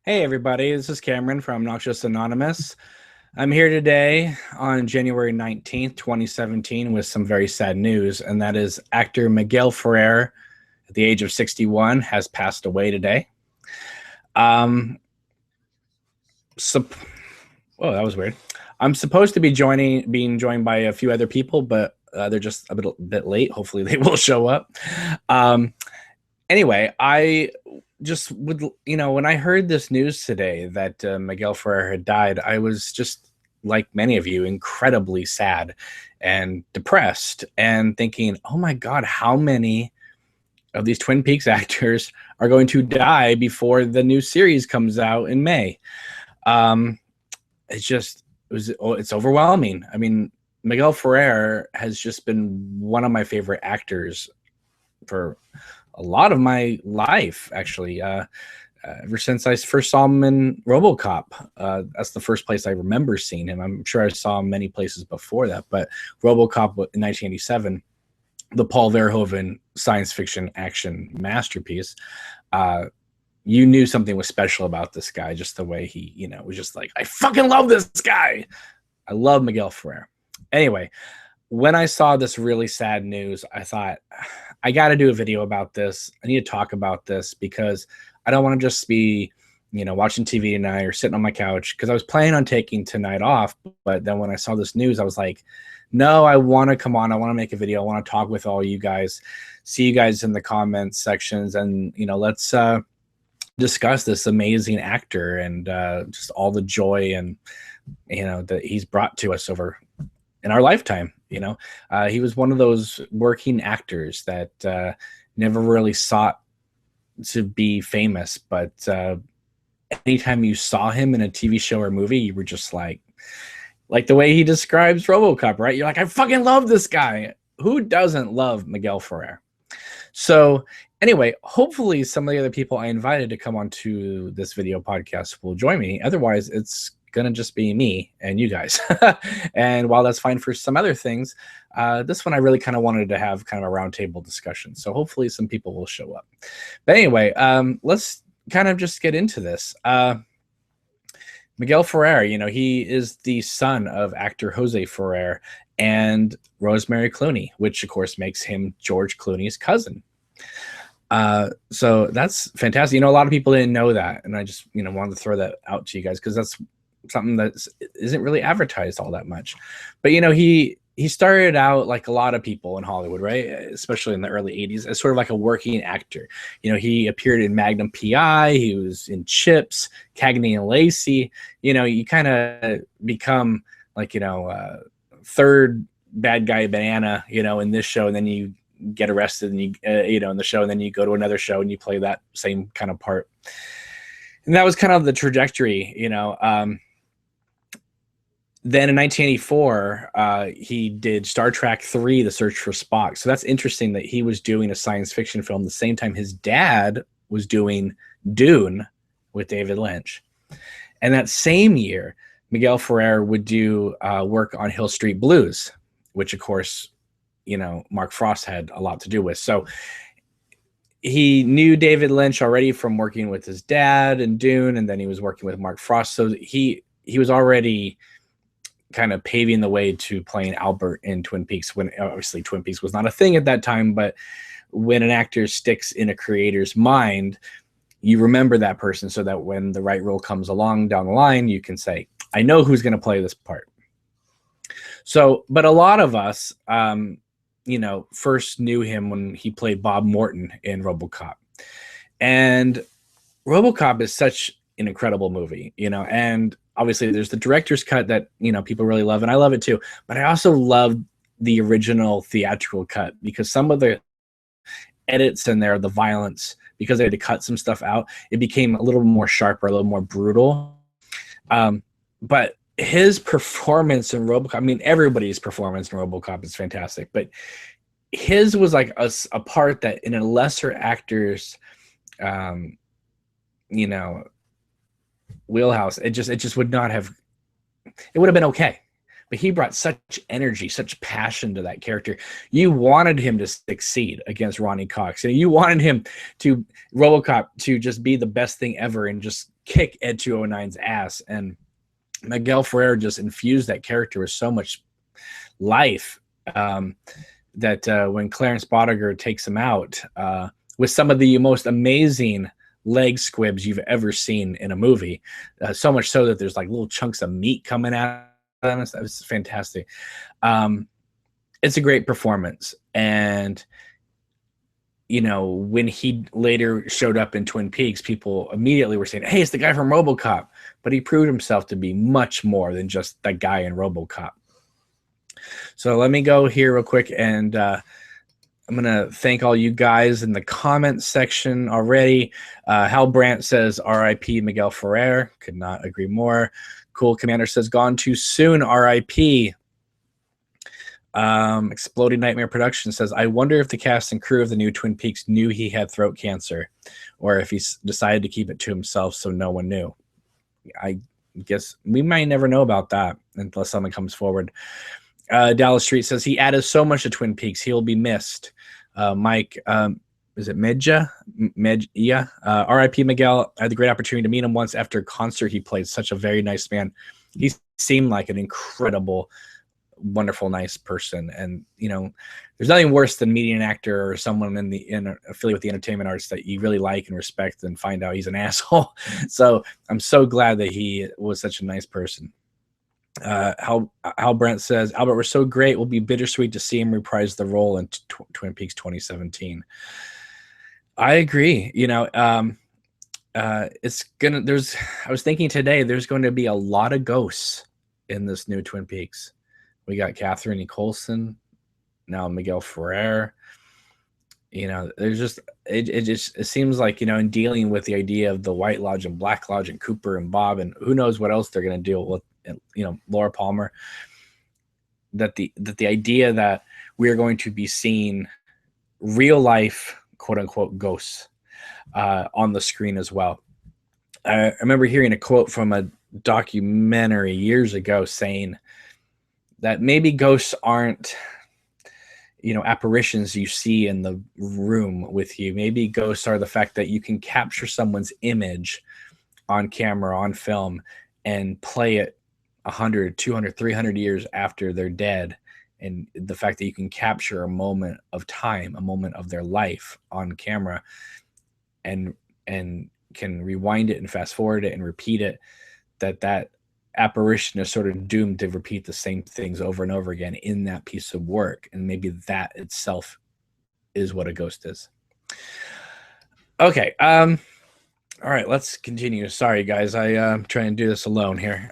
Hey everybody, this is Cameron from Noxious Anonymous. I'm here today on January 19th, 2017 with some very sad news, and that is actor Miguel Ferrer at the age of 61 has passed away today. Um, so, oh, that was weird. I'm supposed to be being joined by a few other people, but they're just a bit late. Hopefully they will show up. Um, anyway, I just would, when I heard this news today that Miguel Ferrer had died, I was just, like many of you, incredibly sad and depressed and thinking, oh my God, how many of these Twin Peaks actors are going to die before the new series comes out in May? Um, it's overwhelming. I mean, Miguel Ferrer has just been one of my favorite actors for a lot of my life, actually. Ever since I first saw him in RoboCop, that's the first place I remember seeing him. I'm sure I saw him many places before that, but RoboCop in 1987, the Paul Verhoeven science fiction action masterpiece. You knew something was special about this guy, just the way he, was just like, I fucking love this guy. I love Miguel Ferrer. Anyway, when I saw this really sad news, I thought, I got to do a video about this. I need to talk about this because I don't want to just be, watching TV tonight or sitting on my couch, because I was planning on taking tonight off. But then when I saw this news, I was like, no, I want to come on. I want to make a video. I want to talk with all you guys, see you guys in the comments sections. And, let's discuss this amazing actor and just all the joy and, that he's brought to us over in our lifetime. He was one of those working actors that never really sought to be famous, but anytime you saw him in a TV show or movie, you were just like the way he describes RoboCop, right? You're like, I fucking love this guy. Who doesn't love Miguel Ferrer? So anyway, hopefully some of the other people I invited to come onto this video podcast will join me. Otherwise, it's gonna just be me and you guys. And while that's fine for some other things, this one I really kind of wanted to have kind of a roundtable discussion. So hopefully some people will show up. But anyway, let's kind of just get into this. Miguel Ferrer, he is the son of actor Jose Ferrer and Rosemary Clooney, which of course makes him George Clooney's cousin. So that's fantastic. A lot of people didn't know that, and I just wanted to throw that out to you guys because that's something that isn't really advertised all that much. But he started out like a lot of people in Hollywood, right? Especially in the early 80s, as sort of like a working actor. He appeared in Magnum PI, he was in Chips, Cagney and Lacey. You kind of become like, third bad guy banana, in this show, and then you get arrested and you in the show, and then you go to another show and you play that same kind of part. And that was kind of the trajectory. Then in 1984, he did Star Trek III, The Search for Spock. So that's interesting that he was doing a science fiction film the same time his dad was doing Dune with David Lynch. And that same year, Miguel Ferrer would do work on Hill Street Blues, which, of course, Mark Frost had a lot to do with. So he knew David Lynch already from working with his dad in Dune, and then he was working with Mark Frost. So he was already kind of paving the way to playing Albert in Twin Peaks, when obviously Twin Peaks was not a thing at that time. But when an actor sticks in a creator's mind, you remember that person so that when the right role comes along down the line, you can say, I know who's going to play this part. So, but a lot of us, first knew him when he played Bob Morton in RoboCop. And RoboCop is such an incredible movie, and obviously there's the director's cut that, people really love, and I love it too. But I also love the original theatrical cut because some of the edits in there, the violence, because they had to cut some stuff out, it became a little more sharper, a little more brutal. But his performance in RoboCop, I mean, everybody's performance in RoboCop is fantastic, but his was like a part that in a lesser actor's, wheelhouse, it just would not have, it would have been okay, but he brought such energy, such passion to that character. You wanted him to succeed against Ronnie Cox. You wanted him to RoboCop to just be the best thing ever and just kick Ed 209's ass. And Miguel Ferrer just infused that character with so much life that when Clarence Bodiger takes him out with some of the most amazing leg squibs you've ever seen in a movie, so much so that there's like little chunks of meat coming out of them. That was fantastic. It's a great performance. And when he later showed up in Twin Peaks, people immediately were saying, hey, it's the guy from RoboCop. But he proved himself to be much more than just that guy in RoboCop. So let me go here real quick, and I'm going to thank all you guys in the comments section already. Hal Brandt says, R.I.P. Miguel Ferrer. Could not agree more. Cool Commander says, gone too soon, R.I.P. Exploding Nightmare Production says, I wonder if the cast and crew of the new Twin Peaks knew he had throat cancer, or if he decided to keep it to himself so no one knew. I guess we might never know about that unless someone comes forward. Dallas Street says, he added so much to Twin Peaks. He'll be missed. Mike, is it Medja? Yeah. R.I.P. Miguel. I had the great opportunity to meet him once after a concert he played. Such a very nice man. He seemed like an incredible, wonderful, nice person. And, there's nothing worse than meeting an actor or someone in affiliate with the entertainment arts that you really like and respect and find out he's an asshole. So I'm so glad that he was such a nice person. Hal Brent says, Albert was so great. It will be bittersweet to see him reprise the role in Twin Peaks 2017. I agree. It's gonna. I was thinking today, there's going to be a lot of ghosts in this new Twin Peaks. We got Catherine E. Coulson, now Miguel Ferrer. There's just it seems like in dealing with the idea of the White Lodge and Black Lodge and Cooper and Bob and who knows what else they're going to deal with. Laura Palmer, that the idea that we are going to be seeing real life, quote unquote, ghosts on the screen as well. I remember hearing a quote from a documentary years ago saying that maybe ghosts aren't, apparitions you see in the room with you. Maybe ghosts are the fact that you can capture someone's image on camera, on film, and play it 100, 200, 300 years after they're dead. And the fact that you can capture a moment of time, a moment of their life on camera and can rewind it and fast forward it and repeat it, that apparition is sort of doomed to repeat the same things over and over again in that piece of work. And maybe that itself is what a ghost is. Okay. All right, let's continue. Sorry, guys. I'm trying to do this alone here.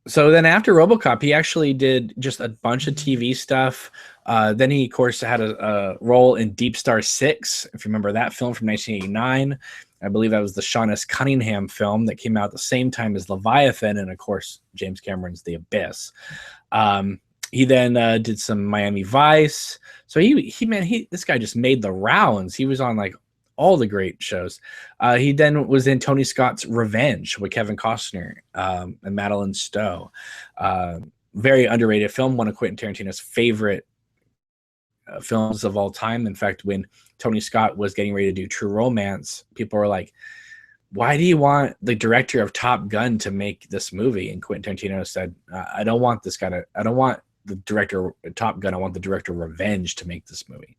So then after RoboCop, he actually did just a bunch of TV stuff. Then he, of course, had a role in Deep Star 6, if you remember that film from 1989. I believe that was the Sean S. Cunningham film that came out at the same time as Leviathan and, of course, James Cameron's The Abyss. He then did some Miami Vice. So this guy just made the rounds. He was on like all the great shows. He then was in Tony Scott's Revenge with Kevin Costner and Madeline Stowe. Very underrated film, one of Quentin Tarantino's favorite films of all time. In fact, when Tony Scott was getting ready to do True Romance, people were like, why do you want the director of Top Gun to make this movie? And Quentin Tarantino said, I don't want the director of Top Gun. I want the director of Revenge to make this movie.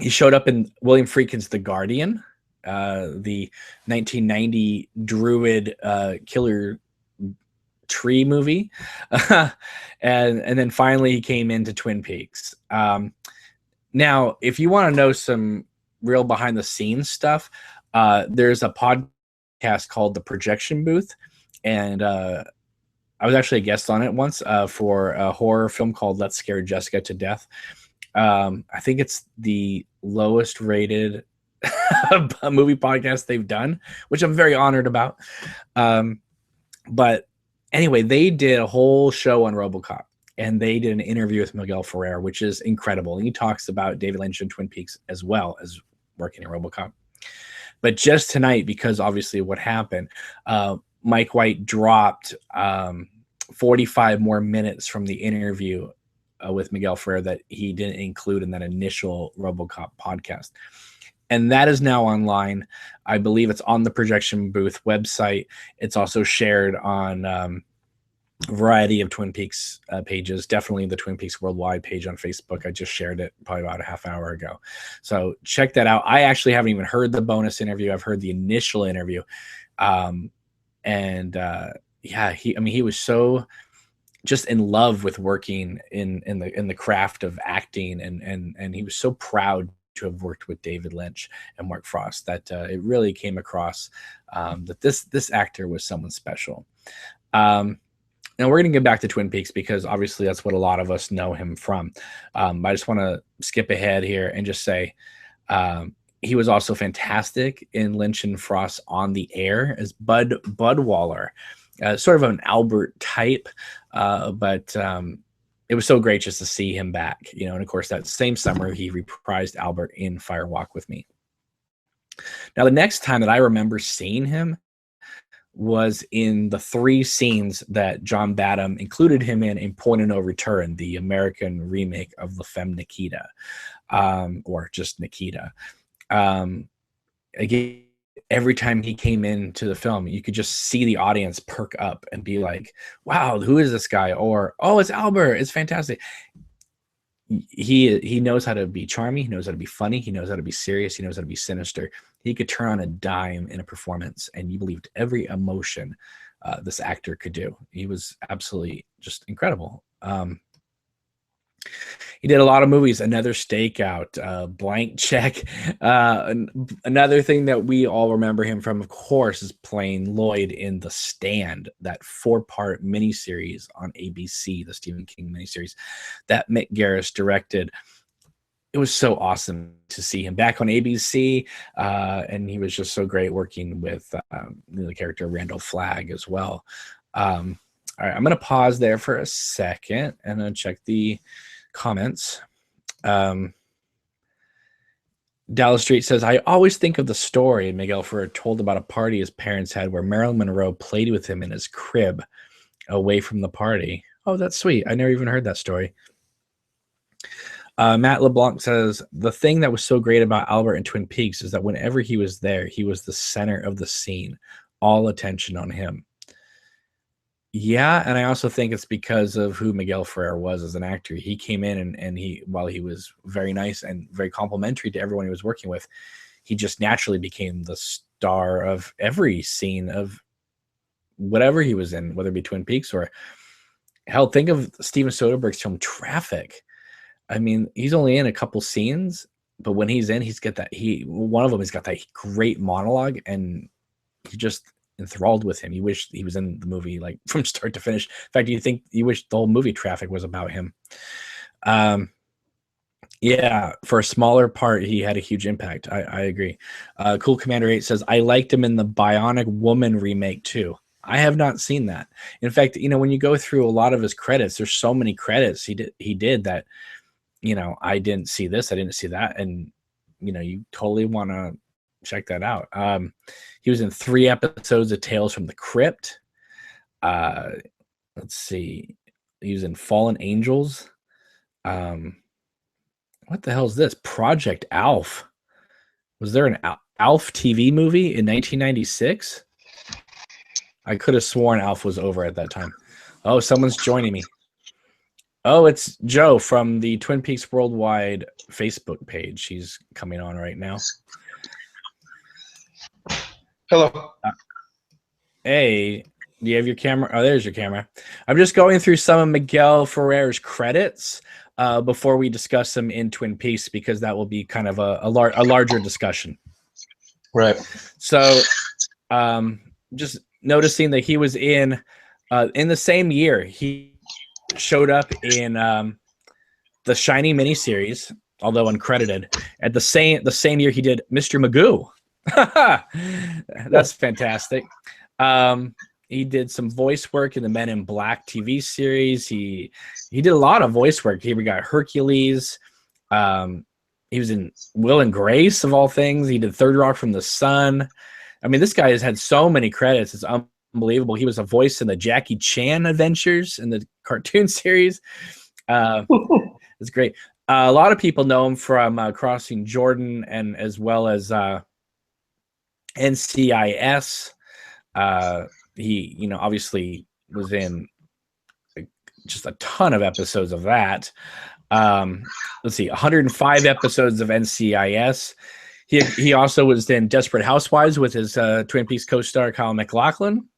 He showed up in William Friedkin's The Guardian, the 1990 druid killer tree movie. and then finally he came into Twin Peaks. Now, if you want to know some real behind the scenes stuff, there's a podcast called The Projection Booth. And I was actually a guest on it once for a horror film called Let's Scare Jessica to Death. I think it's the lowest rated movie podcast they've done, which I'm very honored about. But anyway, they did a whole show on RoboCop, and they did an interview with Miguel Ferrer, which is incredible. And he talks about David Lynch and Twin Peaks as well as working in RoboCop. But just tonight, because obviously what happened, Mike White dropped 45 more minutes from the interview with Miguel Ferrer that he didn't include in that initial RoboCop podcast. And that is now online. I believe it's on the Projection Booth website. It's also shared on a variety of Twin Peaks pages, definitely the Twin Peaks Worldwide page on Facebook. I just shared it probably about a half hour ago. So check that out. I actually haven't even heard the bonus interview. I've heard the initial interview. Yeah, he was so just in love with working in the craft of acting, and he was so proud to have worked with David Lynch and Mark Frost that it really came across that this actor was someone special. Now we're going to get back to Twin Peaks because obviously that's what a lot of us know him from. I just want to skip ahead here and just say he was also fantastic in Lynch and Frost on the Air as Bud Waller, sort of an Albert type, but it was so great just to see him back, and of course that same summer he reprised Albert in Fire Walk with Me. Now the next time that I remember seeing him was in the 3 scenes that John Badham included him in Point of No Return, the American remake of La Femme Nikita, or just Nikita. Again, every time he came into the film, you could just see the audience perk up and be like, wow, who is this guy? Or, oh, it's Albert. It's fantastic. He knows how to be charming. He knows how to be funny. He knows how to be serious. He knows how to be sinister. He could turn on a dime in a performance, and you believed every emotion this actor could do. He was absolutely just incredible. He did a lot of movies. Another Stakeout, Blank Check. Another thing that we all remember him from, of course, is playing Lloyd in The Stand, that 4-part miniseries on ABC, the Stephen King miniseries that Mick Garris directed. It was so awesome to see him back on ABC, and he was just so great working with the character Randall Flagg as well. All right, I'm going to pause there for a second and then check the comments. Dallas Street says, I always think of the story Miguel Ferrer told about a party his parents had where Marilyn Monroe played with him in his crib away from the party. Oh, that's sweet. I never even heard that story. Matt LeBlanc says, the thing that was so great about Albert in Twin Peaks is that whenever he was there, he was the center of the scene, all attention on him. Yeah, and I also think it's because of who Miguel Ferrer was as an actor. He came in and he, while he was very nice and very complimentary to everyone he was working with, he just naturally became the star of every scene of whatever he was in, whether it be Twin Peaks or hell, think of Steven Soderbergh's film Traffic. I mean, he's only in a couple scenes, but when he's in, he's got that one of them has got that great monologue, and he just enthralled with him. You wish he was in the movie like from start to finish. In fact, you wish the whole movie Traffic was about him. Yeah, for a smaller part, he had a huge impact. I agree. Cool Commander 8 says, I liked him in the Bionic Woman remake too. I have not seen that. In fact, when you go through a lot of his credits, there's so many credits he did that, I didn't see this, I didn't see that. And, you totally want to check that out. He was in 3 episodes of Tales from the Crypt. Let's see. He was in Fallen Angels. What the hell is this? Project Alf. Was there an Alf TV movie in 1996? I could have sworn Alf was over at that time. Oh, someone's joining me. Oh, it's Joe from the Twin Peaks Worldwide Facebook page. He's coming on right now. Hello. Hey, do you have your camera? Oh, there's your camera. I'm just going through some of Miguel Ferrer's credits before we discuss them in Twin Peaks, because that will be kind of a larger discussion. Right. So just noticing that he was in the same year, he showed up in the Shining miniseries, although uncredited. At the same year he did Mr. Magoo. That's fantastic. He did some voice work in the Men in Black TV series. He did a lot of voice work. We got Hercules. He was in Will and Grace, of all things. He did Third Rock from the Sun. I mean, this guy has had so many credits. It's unbelievable. He was a voice in the Jackie Chan adventures in the cartoon series. It's great. A lot of people know him from Crossing Jordan and as well as NCIS. He, obviously was in just a ton of episodes of that. Let's see, 105 episodes of NCIS. He also was in Desperate Housewives with his Twin Peaks co-star Kyle MacLachlan.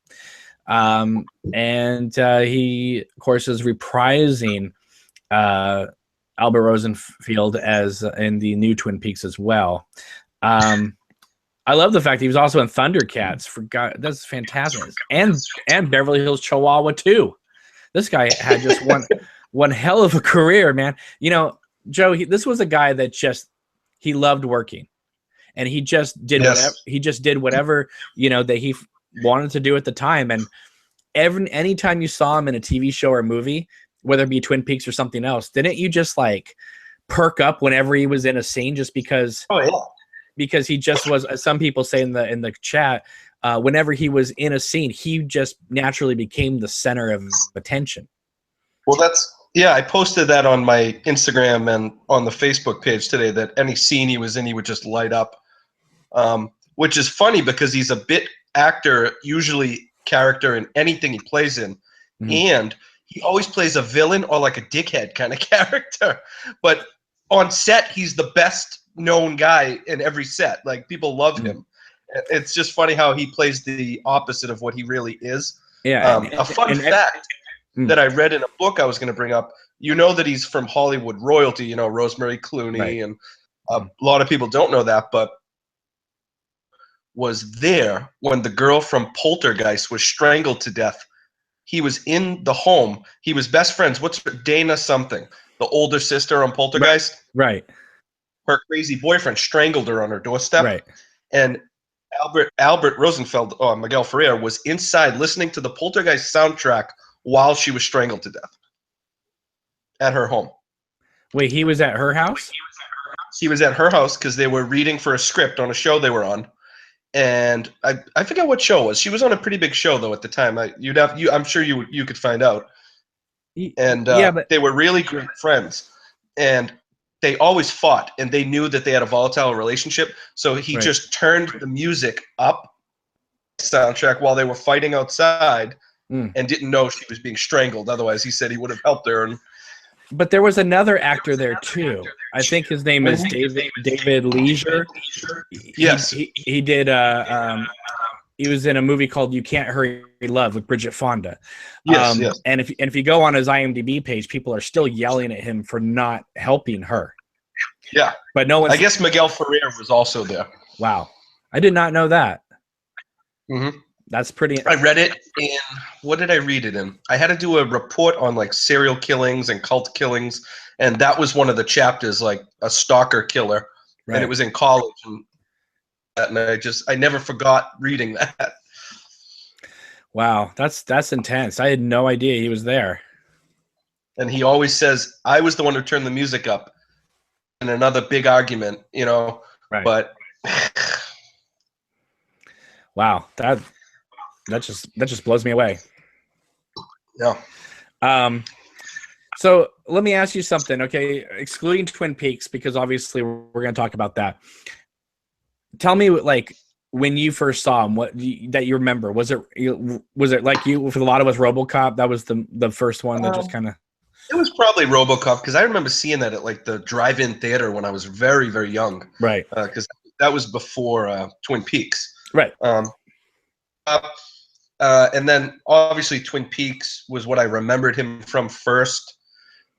And he, of course, is reprising Albert Rosenfield as in the new Twin Peaks as well. I love the fact that he was also in Thundercats. That's fantastic. And Beverly Hills Chihuahua too. This guy had just one hell of a career, man. Joe, this was a guy that he loved working, and he just did whatever. He just did whatever that he wanted to do at the time. And anytime you saw him in a TV show or a movie, whether it be Twin Peaks or something else, didn't you just like perk up whenever he was in a scene just because? Oh yeah. Because he just was, as some people say in the chat, whenever he was in a scene, he just naturally became the center of attention. Well, I posted that on my Instagram and on the Facebook page today, that any scene he was in, he would just light up, which is funny because he's a bit actor, usually character in anything he plays in, and he always plays a villain or like a dickhead kind of character. But on set, he's the best known guy in every set. Like, people love him. It's just funny how he plays the opposite of what he really is. Yeah. A fun fact that I read in a book I was going to bring up, that he's from Hollywood royalty, Rosemary Clooney, right. And a lot of people don't know that, but was there when the girl from Poltergeist was strangled to death. He was in the home. He was best friends. What's her, Dana something, the older sister on Poltergeist? Right. Her crazy boyfriend strangled her on her doorstep. Right. And Albert Rosenfeld, Miguel Ferrer, was inside listening to the Poltergeist soundtrack while she was strangled to death at her home. Wait, he was at her house? He was at her house because they were reading for a script on a show they were on. And I forget what show it was. She was on a pretty big show though at the time. I'm sure you could find out. And but they were really great friends, and they always fought, and they knew that they had a volatile relationship. So he just turned the music up, soundtrack, while they were fighting outside, and didn't know she was being strangled. Otherwise, he said he would have helped her. But there was another actor there too. I think his name is David Leisure. Yes, he did. He was in a movie called "You Can't Hurry Love" with Bridget Fonda. Yes. And if you go on his IMDb page, people are still yelling at him for not helping her. Yeah, but no one. I guess Miguel Ferrer was also there. Wow, I did not know that. Mm-hmm. That's pretty. I read it in, what did I read it in? I had to do a report on like serial killings and cult killings, and that was one of the chapters, like a stalker killer, and it was in college, and I never forgot reading that. Wow, that's intense. I had no idea he was there. And he always says, "I was the one who turned the music up," in another big argument, Right. But wow, that just blows me away. Yeah. So let me ask you something, okay? Excluding Twin Peaks, because obviously we're going to talk about that. Tell me, like, when you first saw him, that you remember. Was it like you, for a lot of us, RoboCop? That was the first one that just kind of. It was probably RoboCop, because I remember seeing that at like the drive-in theater when I was very, very young. Right. Because that was before Twin Peaks. Right. And then obviously Twin Peaks was what I remembered him from first.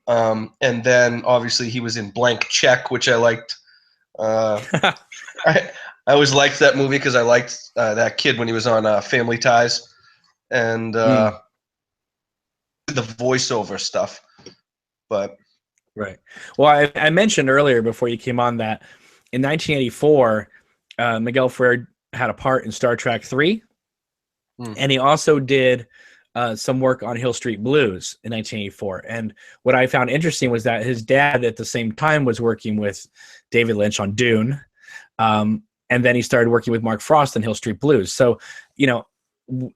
And then obviously he was in Blank Check, which I liked. I always liked that movie because I liked that kid when he was on Family Ties, and the voiceover stuff. But right. Well, I mentioned earlier before you came on that in 1984, Miguel Ferrer had a part in Star Trek 3. And he also did some work on Hill Street Blues in 1984. And what I found interesting was that his dad at the same time was working with David Lynch on Dune. And then he started working with Mark Frost on Hill Street Blues. So,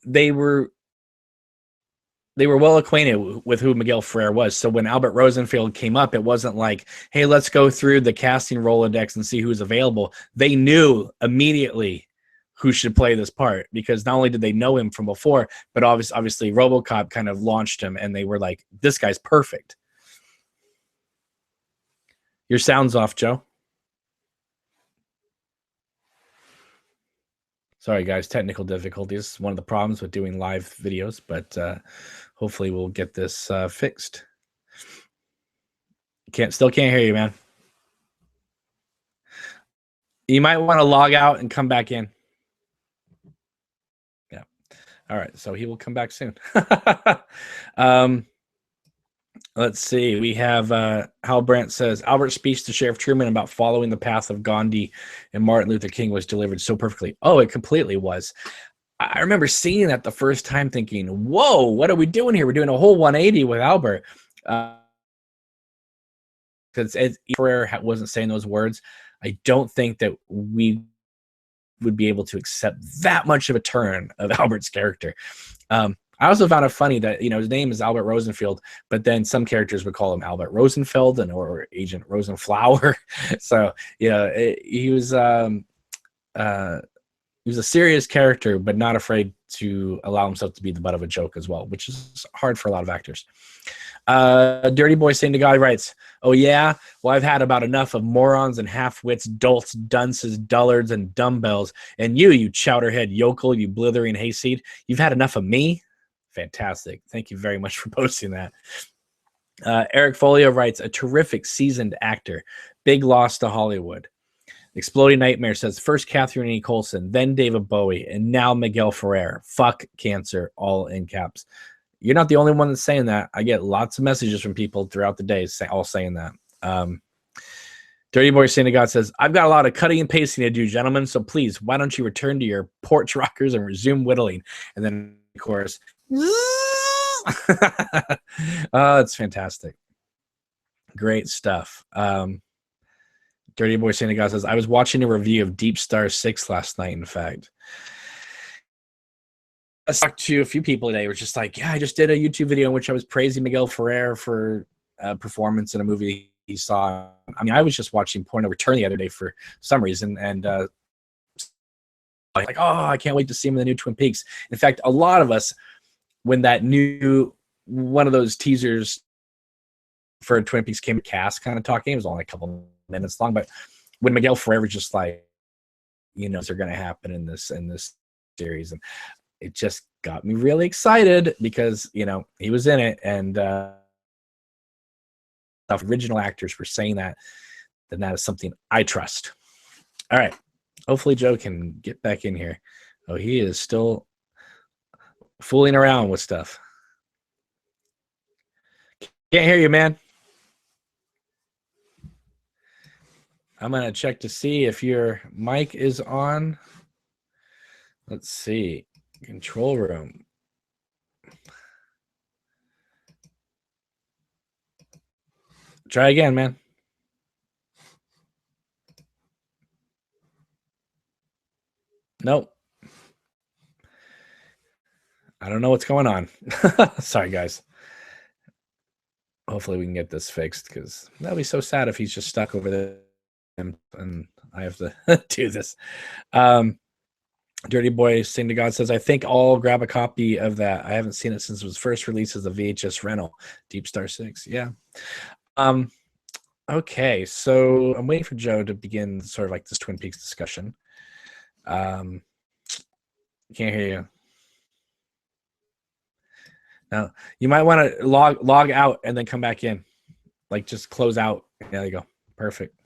they were well acquainted with who Miguel Ferrer was. So when Albert Rosenfeld came up, it wasn't like, hey, let's go through the casting Rolodex and see who's available. They knew immediately who should play this part, because not only did they know him from before, but obviously RoboCop kind of launched him, and they were like, this guy's perfect. Your sound's off, Joe. Sorry, guys, technical difficulties. One of the problems with doing live videos, but hopefully we'll get this fixed. Still can't hear you, man. You might want to log out and come back in. Yeah. All right. So he will come back soon. Let's see. We have Hal Brandt says, Albert's speech to Sheriff Truman about following the path of Gandhi and Martin Luther King was delivered so perfectly. Oh, it completely was. I remember seeing that the first time thinking, whoa, what are we doing here? We're doing a whole 180 with Albert. Because Ferrer wasn't saying those words, I don't think that we would be able to accept that much of a turn of Albert's character. I also found it funny that, his name is Albert Rosenfeld, but then some characters would call him Albert Rosenfeld or Agent Rosenflower. So, he was a serious character, but not afraid to allow himself to be the butt of a joke as well, which is hard for a lot of actors. Dirty Boy Saying to God writes, oh yeah, well, I've had about enough of morons and half-wits, dolts, dunces, dullards, and dumbbells, and you chowderhead yokel, you blithering hayseed, you've had enough of me? Fantastic. Thank you very much for posting that. Eric Folio writes, a terrific seasoned actor, big loss to Hollywood. Exploding Nightmare says, first Catherine E. Coulson, then David Bowie, and now Miguel Ferrer. Fuck cancer, all in caps. You're not the only one that's saying that. I get lots of messages from people throughout the day all saying that. Dirty Boy Saint God says, I've got a lot of cutting and pasting to do, gentlemen, so please, why don't you return to your porch rockers and resume whittling? And then, of course, it's fantastic. Great stuff. Dirty Boy Saint God says, I was watching a review of Deep Star 6 last night, in fact. I talked to a few people today. Were just like, yeah, I just did a YouTube video in which I was praising Miguel Ferrer for a performance in a movie he saw. I mean, I was just watching Point of Return the other day for some reason, and like, oh, I can't wait to see him in the new Twin Peaks. In fact, a lot of us, when that new one of those teasers for Twin Peaks came to cast kind of talking, it was only a couple minutes long, but when Miguel Ferrer was just like, things are going to happen in this series, and it just got me really excited because, he was in it, and if original actors were saying that, then that is something I trust. All right. Hopefully Joe can get back in here. Oh, he is still fooling around with stuff. Can't hear you, man. I'm going to check to see if your mic is on. Let's see. Control room. Try again, man. Nope. I don't know what's going on. Sorry, guys. Hopefully we can get this fixed, because that'd be so sad if he's just stuck over there and I have to do this. Dirty Boy Sing to God says, I think I'll grab a copy of that. I haven't seen it since it was first released as a VHS rental. Deep Star 6. Yeah. Okay, so I'm waiting for Joe to begin sort of like this Twin Peaks discussion. Can't hear you. Now, you might want to log out and then come back in. Like, just close out. There you go. Perfect.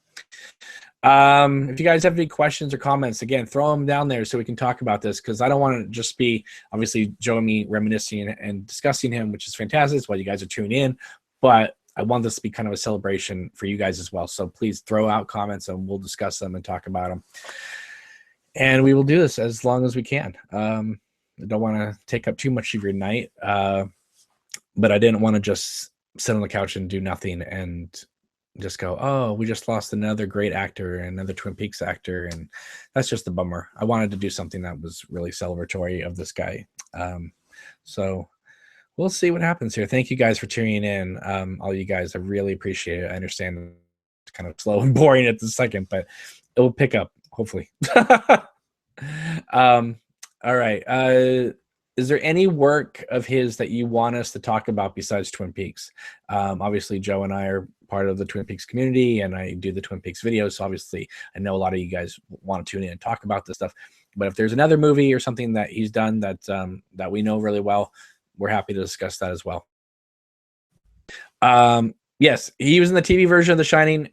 If you guys have any questions or comments, again, throw them down there so we can talk about this, because I don't want to just be, obviously, Joe and me reminiscing and discussing him, which is fantastic. It's why you guys are tuning in. But I want this to be kind of a celebration for you guys as well. So please throw out comments and we'll discuss them and talk about them. And we will do this as long as we can. I don't want to take up too much of your night, but I didn't want to just sit on the couch and do nothing and just go, oh, we just lost another great actor, another Twin Peaks actor, and that's just a bummer. I wanted to do something that was really celebratory of this guy. So we'll see what happens here. Thank you guys for tuning in. All you guys, I really appreciate it. I understand it's kind of slow and boring at the second, but it will pick up, hopefully. All right. Is there any work of his that you want us to talk about besides Twin Peaks? Obviously, Joe and I are part of the Twin Peaks community, and I do the Twin Peaks videos. So obviously, I know a lot of you guys want to tune in and talk about this stuff. But if there's another movie or something that he's done that we know really well, we're happy to discuss that as well. Yes, he was in the TV version of The Shining,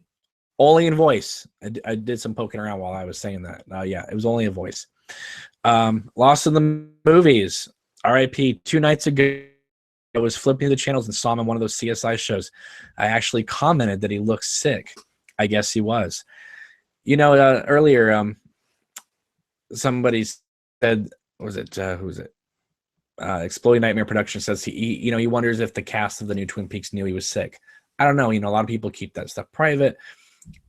only in voice. I did some poking around while I was saying that. Yeah, it was only a voice. Lost in the movies. RIP. 2 nights ago, I was flipping the channels and saw him in one of those CSI shows. I actually commented that he looked sick. I guess he was. Earlier, somebody said, was it, who was it? Exploding Nightmare Production says he wonders if the cast of the new Twin Peaks knew he was sick. I don't know. A lot of people keep that stuff private,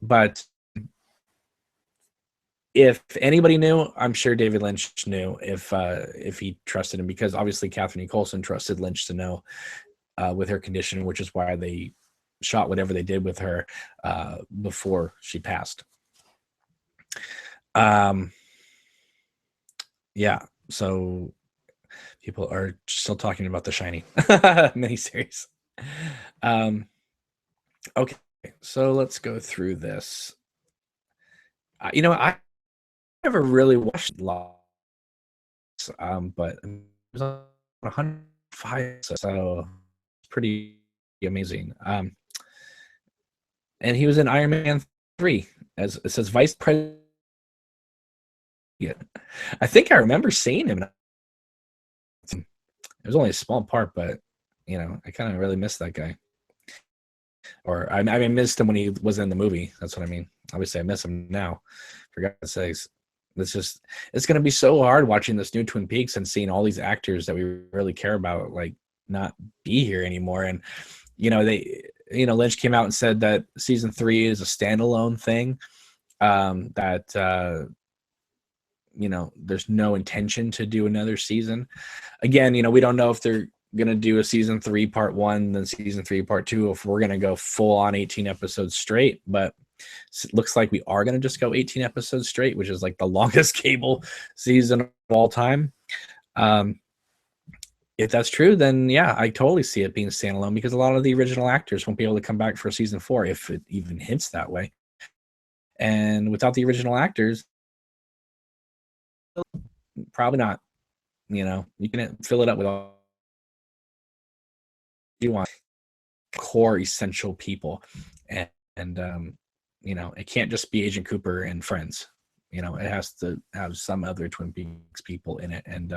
but if anybody knew, I'm sure David Lynch knew if he trusted him, because obviously Catherine E. Coulson trusted Lynch to know with her condition, which is why they shot whatever they did with her before she passed. Yeah, so people are still talking about The Shining miniseries. Okay, so let's go through this. I never really watched lots, but it was on 105, so it's pretty amazing. And he was in Iron Man 3, as it says, Vice President. I think I remember seeing him. It was only a small part, but I kind of really missed that guy. Or I missed him when he was in the movie. That's what I mean. Obviously, I miss him now. For God's sakes. It's going to be so hard watching this new Twin Peaks and seeing all these actors that we really care about not be here anymore. And Lynch came out and said that season 3 is a standalone thing, that there's no intention to do another season. Again, we don't know if they're going to do a season 3 part 1, then season 3 part 2, if we're going to go full on 18 episodes straight, but it looks like we are going to just go 18 episodes straight, which is like the longest cable season of all time. If that's true, then yeah, I totally see it being standalone, because a lot of the original actors won't be able to come back for season 4, if it even hints that way. And without the original actors, probably not. You can fill it up with all you want, core essential people, and it can't just be Agent Cooper and friends. It has to have some other Twin Peaks people in it. And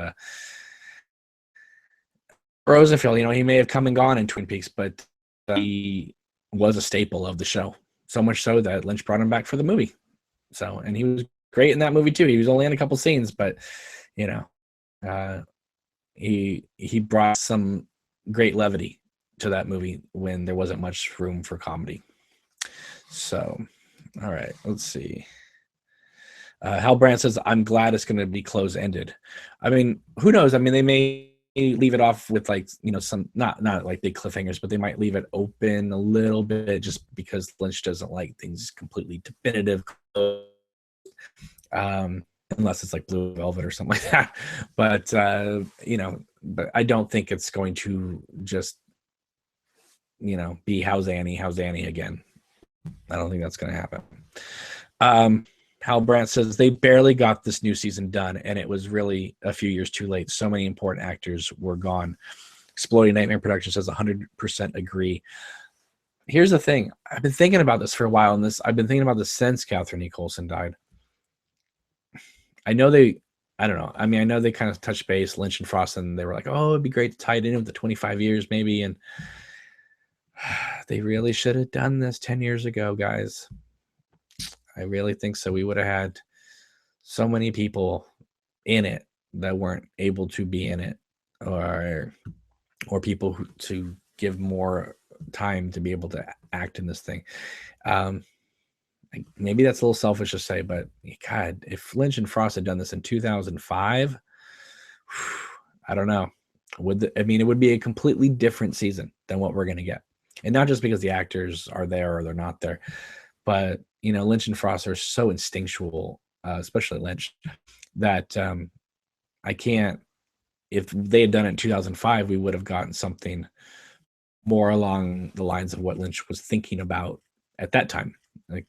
Rosenfeld, he may have come and gone in Twin Peaks, but he was a staple of the show, so much so that Lynch brought him back for the movie. So, and he was great in that movie too. He was only in a couple scenes, but he brought some great levity to that movie when there wasn't much room for comedy. So, all right, let's see. Hal Brandt says, I'm glad it's going to be close-ended. I mean, who knows? I mean, they may leave it off with some not like big cliffhangers, but they might leave it open a little bit, just because Lynch doesn't like things completely definitive, unless it's like Blue Velvet or something like that. But but I don't think it's going to just be how's Annie again. I don't think that's going to happen. Hal Brandt says they barely got this new season done, and it was really a few years too late. So many important actors were gone. Exploding Nightmare Production says 100% agree. Here's the thing. I've been thinking about this for a while, and I've been thinking about this since Catherine E. Coulson died. I know they kind of touched base, Lynch and Frost, and they were like, oh, it'd be great to tie it in with the 25 years maybe. And they really should have done this 10 years ago, guys. I really think so. We would have had so many people in it that weren't able to be in it, or people to give more time to be able to act in this thing. Maybe that's a little selfish to say, but God, if Lynch and Frost had done this in 2005, I don't know. It would be a completely different season than what we're going to get. And not just because the actors are there or they're not there, but, Lynch and Frost are so instinctual, especially Lynch, that I can't, if they had done it in 2005, we would have gotten something more along the lines of what Lynch was thinking about at that time. Like,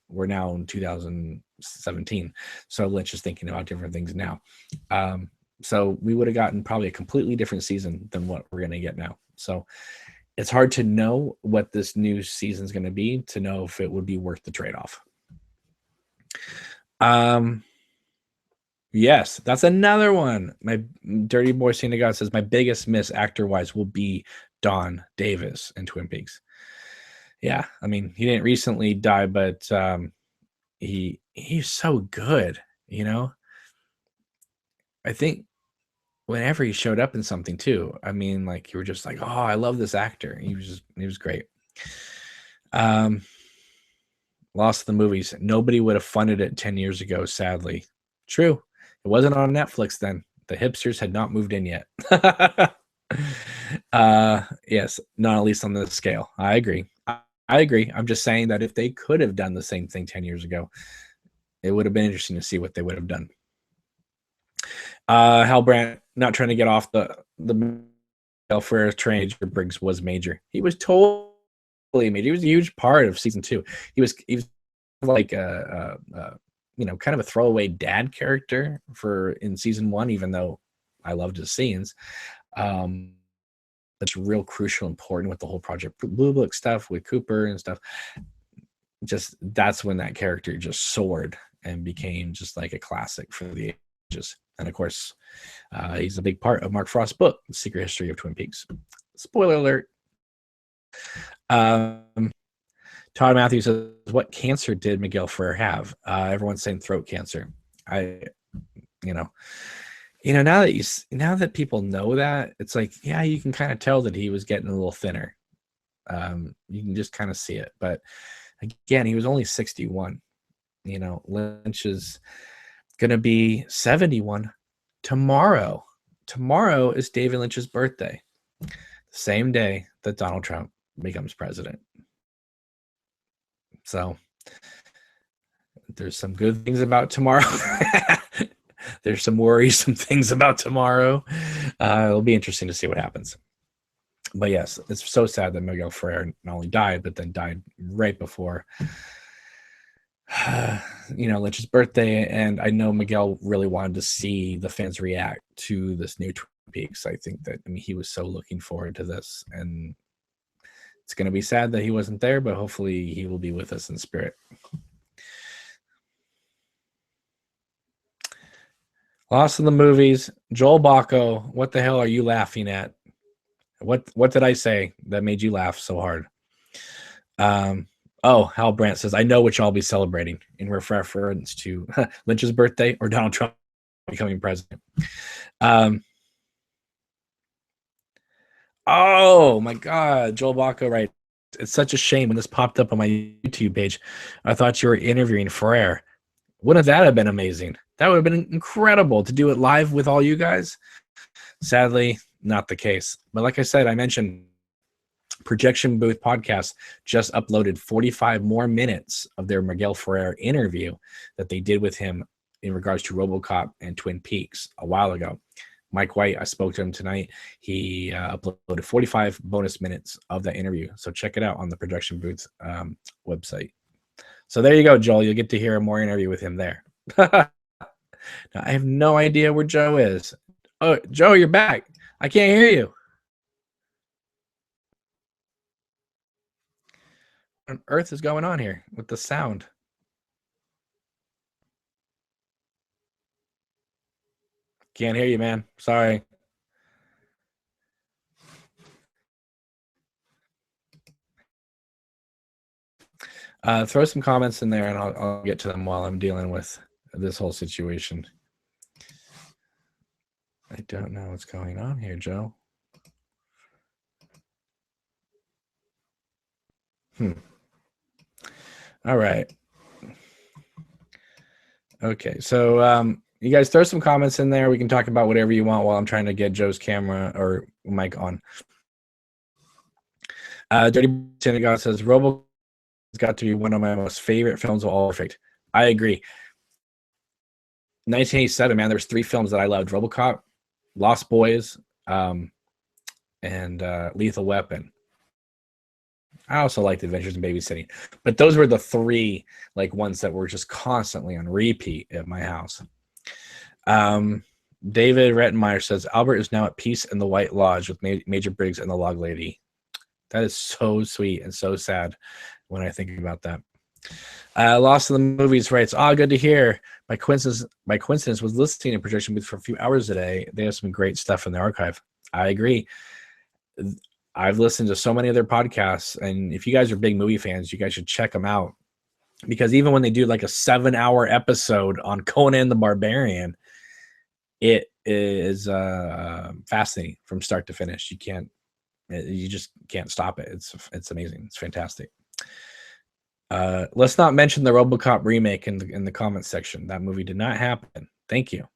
we're now in 2017, so Lynch is thinking about different things now. So we would have gotten probably a completely different season than what we're going to get now. So it's hard to know what this new season is going to be, to know if it would be worth the trade-off. Yes, that's another one. My Dirty Boy Saint God says my biggest miss actor-wise will be Don Davis in Twin Peaks. Yeah, he didn't recently die, but he's so good, I think whenever he showed up in something too, you were just like, oh, I love this actor. He was great. Lost the movies. Nobody would have funded it 10 years ago, sadly. True. It wasn't on Netflix then. The hipsters had not moved in yet. Yes, not at least on this scale. I agree. I agree. I'm just saying that if they could have done the same thing 10 years ago, it would have been interesting to see what they would have done. Hal Brandt, not trying to get off the Miguel Ferrer train. Briggs was major. He was totally major. He was a huge part of season 2. He was like a kind of a throwaway dad character in season 1, even though I loved his scenes. That's real crucial, important with the whole Project Blue Book stuff with Cooper and stuff. Just that's when that character just soared and became just like a classic for the ages. And of course, he's a big part of Mark Frost's book, The Secret History of Twin Peaks. Spoiler alert. Todd Matthews says, what cancer did Miguel Ferrer have? Everyone's saying throat cancer. Now that people know that, it's like, yeah, you can kind of tell that he was getting a little thinner. You can just kind of see it. But again, he was only 61. Lynch is going to be 71 tomorrow. Tomorrow is David Lynch's birthday. The same day that Donald Trump becomes president. So there's some good things about tomorrow. There's some worrisome things about tomorrow. It'll be interesting to see what happens. But yes, it's so sad that Miguel Ferrer not only died, but then died right before Lynch's birthday. And I know Miguel really wanted to see the fans react to this new Twin Peaks. I think that he was so looking forward to this, and it's going to be sad that he wasn't there, but hopefully he will be with us in spirit. Lost in the movies. Joel Bacco, what the hell are you laughing at? What did I say that made you laugh so hard? Hal Brandt says, I know which I'll be celebrating in reference to Lynch's birthday or Donald Trump becoming president. Oh my God, Joel Bacco, right? It's such a shame when this popped up on my YouTube page. I thought you were interviewing Ferrer. Wouldn't that have been amazing? That would have been incredible to do it live with all you guys. Sadly, not the case. But like I said, I mentioned Projection Booth Podcast just uploaded 45 more minutes of their Miguel Ferrer interview that they did with him in regards to RoboCop and Twin Peaks a while ago. Mike White, I spoke to him tonight. He uploaded 45 bonus minutes of that interview. So check it out on the Projection Booth website. So there you go, Joel. You'll get to hear a more interview with him there. Now, I have no idea where Joe is. Oh, Joe, you're back. I can't hear you. What on earth is going on here with the sound? Can't hear you, man. Sorry. Throw some comments in there, and I'll get to them while I'm dealing with this whole situation. I don't know what's going on here, Joe. All right. Okay, so you guys throw some comments in there. We can talk about whatever you want while I'm trying to get Joe's camera or mic on. Dirty Synagogue says Robo has got to be one of my most favorite films of all. Perfect. I agree. 1987, man. There's 3 films that I loved: RoboCop, Lost Boys, and Lethal Weapon. I also liked Adventures in Babysitting, but those were the 3 like ones that were just constantly on repeat at my house. David Rettenmeyer says Albert is now at peace in the White Lodge with Major Briggs and the Log Lady. That is so sweet and so sad when I think about that. Lost in the Movies writes, good to hear. By coincidence, was listening to Projection Booth for a few hours today. They have some great stuff in the archive. I agree. I've listened to so many of their podcasts, and if you guys are big movie fans, you guys should check them out. Because even when they do like a 7-hour episode on Conan the Barbarian, it is fascinating from start to finish. You just can't stop it. It's amazing. It's fantastic. Let's not mention the RoboCop remake in the comments section. That movie did not happen. Thank you.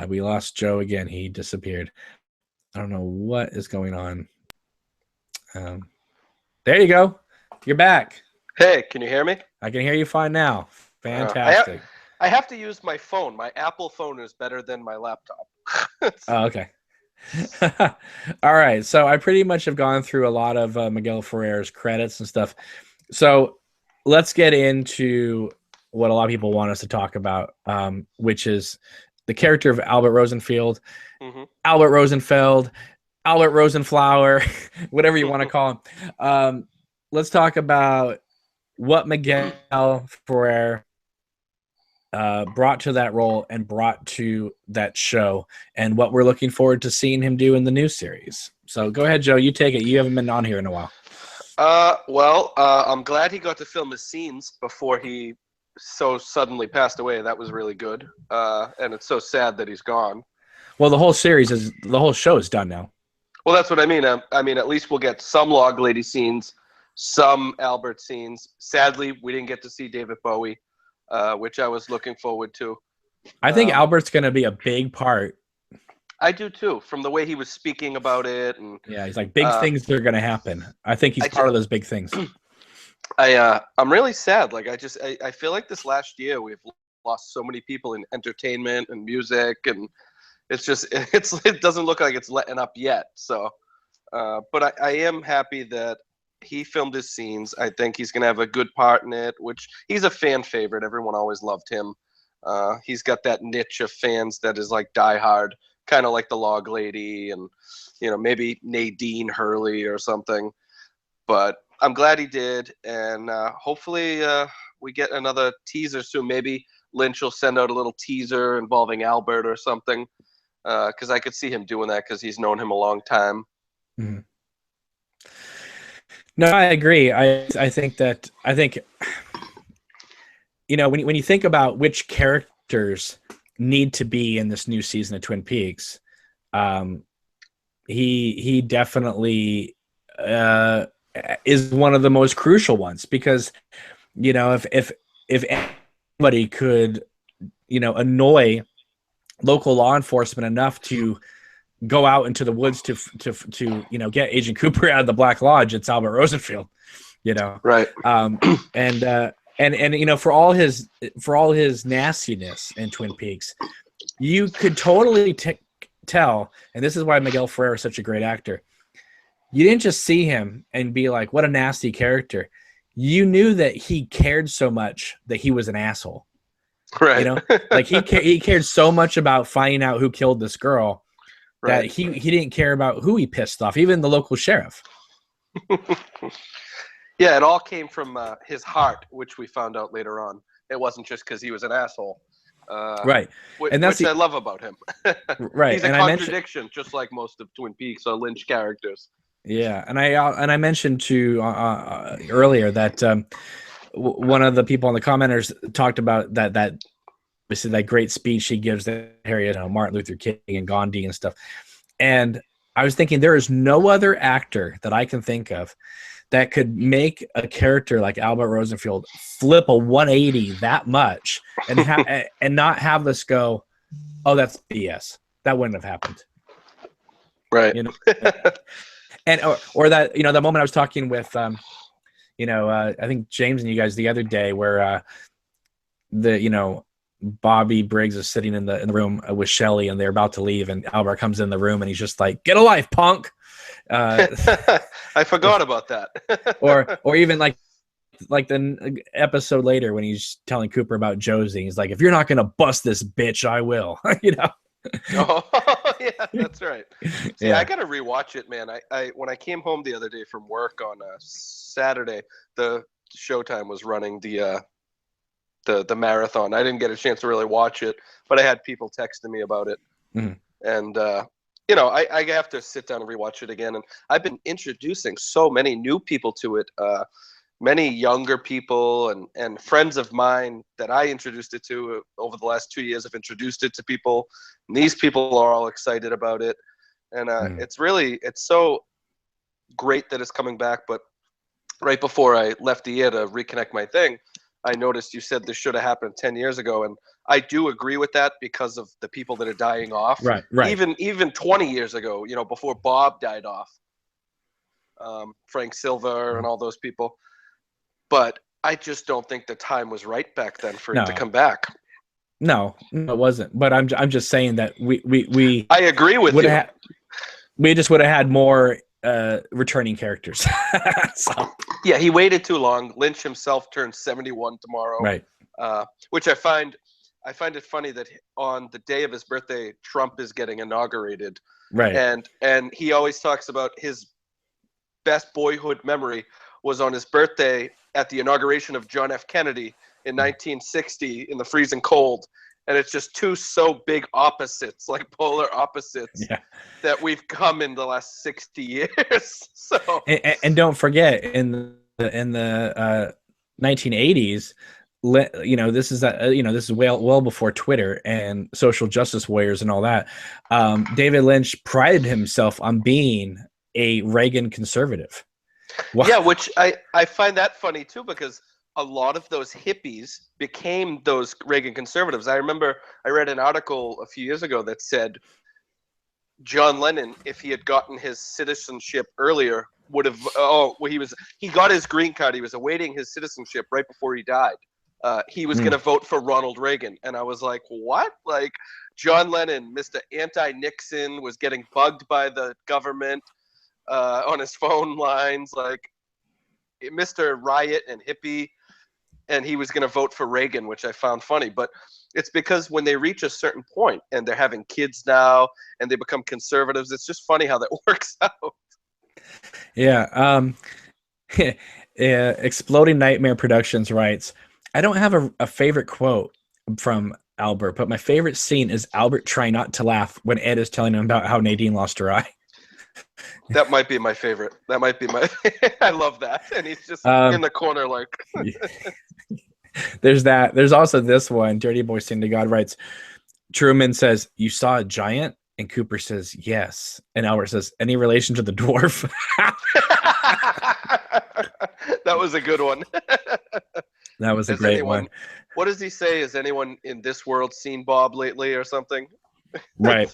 We lost Joe again. He disappeared. I don't know what is going on. There you go. You're back. Hey, can you hear me? I can hear you fine now. Fantastic. I have to use my phone. My Apple phone is better than my laptop. Okay. All right. So I pretty much have gone through a lot of Miguel Ferrer's credits and stuff. So let's get into what a lot of people want us to talk about, which is the character of Albert Rosenfield, Albert Rosenfeld, Albert Rosenflower, whatever you want to call him. Let's talk about what Miguel Ferrer brought to that role and brought to that show, and what we're looking forward to seeing him do in the new series. So go ahead, Joe. You take it. You haven't been on here in a while. I'm glad he got to film his scenes before he so suddenly passed away. That was really good. And it's so sad that he's gone. Well, the whole show is done now. Well, that's what I mean. I mean, at least we'll get some Log Lady scenes, some Albert scenes. Sadly, we didn't get to see David Bowie, which I was looking forward to. I think Albert's going to be a big part. I do too, from the way he was speaking about it. And yeah, he's like, big things are going to happen. I think he's part of those big things. I'm really sad. Like, I feel like this last year we've lost so many people in entertainment and music, and it doesn't look like it's letting up yet. So, but I am happy that he filmed his scenes. I think he's going to have a good part in it, which he's a fan favorite. Everyone always loved him. He's got that niche of fans that is like diehard, kind of like the Log Lady and, maybe Nadine Hurley or something. But I'm glad he did. And hopefully we get another teaser soon. Maybe Lynch will send out a little teaser involving Albert or something. Because I could see him doing that because he's known him a long time. Mm-hmm. No, I agree. I think when you think about which characters need to be in this new season of Twin Peaks, he definitely is one of the most crucial ones, because if anybody could annoy local law enforcement enough to go out into the woods to get Agent Cooper out of the Black Lodge, it's Albert Rosenfield, right. And for all his nastiness in Twin Peaks, you could totally tell, and this is why Miguel Ferrer is such a great actor. You didn't just see him and be like, what a nasty character. You knew that he cared so much that he was an asshole. Right. Like he cared so much about finding out who killed this girl that right. he didn't care about who he pissed off, even the local sheriff. Yeah, it all came from his heart, which we found out later on. It wasn't just because he was an asshole. Right. And that's what I love about him. Right. He's a contradiction, just like most of Twin Peaks or Lynch characters. Yeah, and I mentioned to earlier that one of the people in the commenters talked about that great speech he gives to Harriet, Martin Luther King and Gandhi and stuff, and I was thinking there is no other actor that I can think of that could make a character like Albert Rosenfield flip a 180 that much and and not have us go, oh, that's BS. That wouldn't have happened. Right. You know, and or that that moment I was talking with I think James and you guys the other day where Bobby Briggs is sitting in the room with Shelley and they're about to leave and Albert comes in the room and he's just like, get a life, punk. I forgot about that. or even like the episode later when he's telling Cooper about Josie, he's like, if you're not gonna bust this bitch, I will. Oh yeah, that's right. See, I gotta rewatch it, man. I when I came home the other day from work on a Saturday, the Showtime was running the marathon. I didn't get a chance to really watch it, but I had people texting me about it. And I have to sit down and rewatch it again. And I've been introducing so many new people to it. Many younger people and friends of mine that I introduced it to over the last 2 years have introduced it to people. And these people are all excited about it. And it's so great that it's coming back. But right before I left the year to reconnect my thing, I noticed you said this should have happened 10 years ago. And I do agree with that because of the people that are dying off. Right. Even 20 years ago, before Bob died off, Frank Silva and all those people. But I just don't think the time was right back then for it to come back. No, it wasn't. But I'm just saying that we I agree with you. We just would have had more returning characters. So. Yeah, he waited too long. Lynch himself turns 71 tomorrow. Right. Which I find it funny that on the day of his birthday, Trump is getting inaugurated. Right. And he always talks about his best boyhood memory was on his birthday at the inauguration of John F. Kennedy in 1960 in the freezing cold. And it's just two so big opposites, like polar opposites, that we've come in the last 60 years. So and don't forget in the 1980s, this is well before Twitter and social justice warriors and all that. David Lynch prided himself on being a Reagan conservative. Wow. Yeah, which I find that funny too, because a lot of those hippies became those Reagan conservatives. I remember I read an article a few years ago that said John Lennon, if he had gotten his citizenship earlier, would have he got his green card. He was awaiting his citizenship right before he died. He was going to vote for Ronald Reagan. And I was like, what? Like, John Lennon, Mr. Anti-Nixon, was getting bugged by the government on his phone lines, like Mr. Riot and hippie, and he was going to vote for Reagan, which I found funny. But it's because when they reach a certain point and they're having kids now and they become conservatives, it's just funny how that works out. Yeah. Exploding Nightmare Productions writes, I don't have a favorite quote from Albert, but my favorite scene is Albert trying not to laugh when Ed is telling him about how Nadine lost her eye. That might be my favorite. That might be my I love that. And he's just in the corner like There's that. There's also this one. Dirty Boy Sing to God writes, Truman says, you saw a giant? And Cooper says, yes. And Albert says, any relation to the dwarf? That was a good one. That was a great one. What does he say? Has anyone in this world seen Bob lately or something? Right.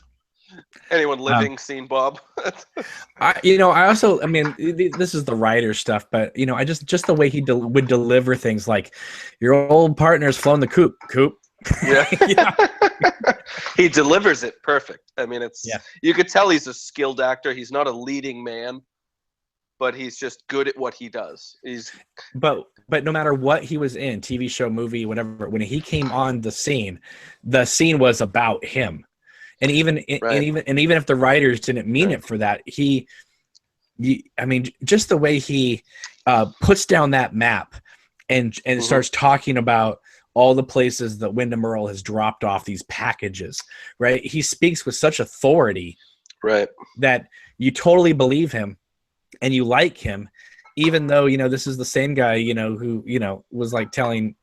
Anyone living seen Bob? I mean, this is the writer stuff, but I just the way he would deliver things, like your old partner's flown the coop. Yeah. He delivers it perfect. I mean, you could tell he's a skilled actor. He's not a leading man, but he's just good at what he does. But no matter what he was in, TV show, movie, whatever, when he came on the scene was about him. And even if the writers didn't mean it for that, I mean, just the way he puts down that map and starts talking about all the places that Wyndham Earle has dropped off these packages, right? He speaks with such authority, right, that you totally believe him and you like him, even though, this is the same guy, who, was like telling,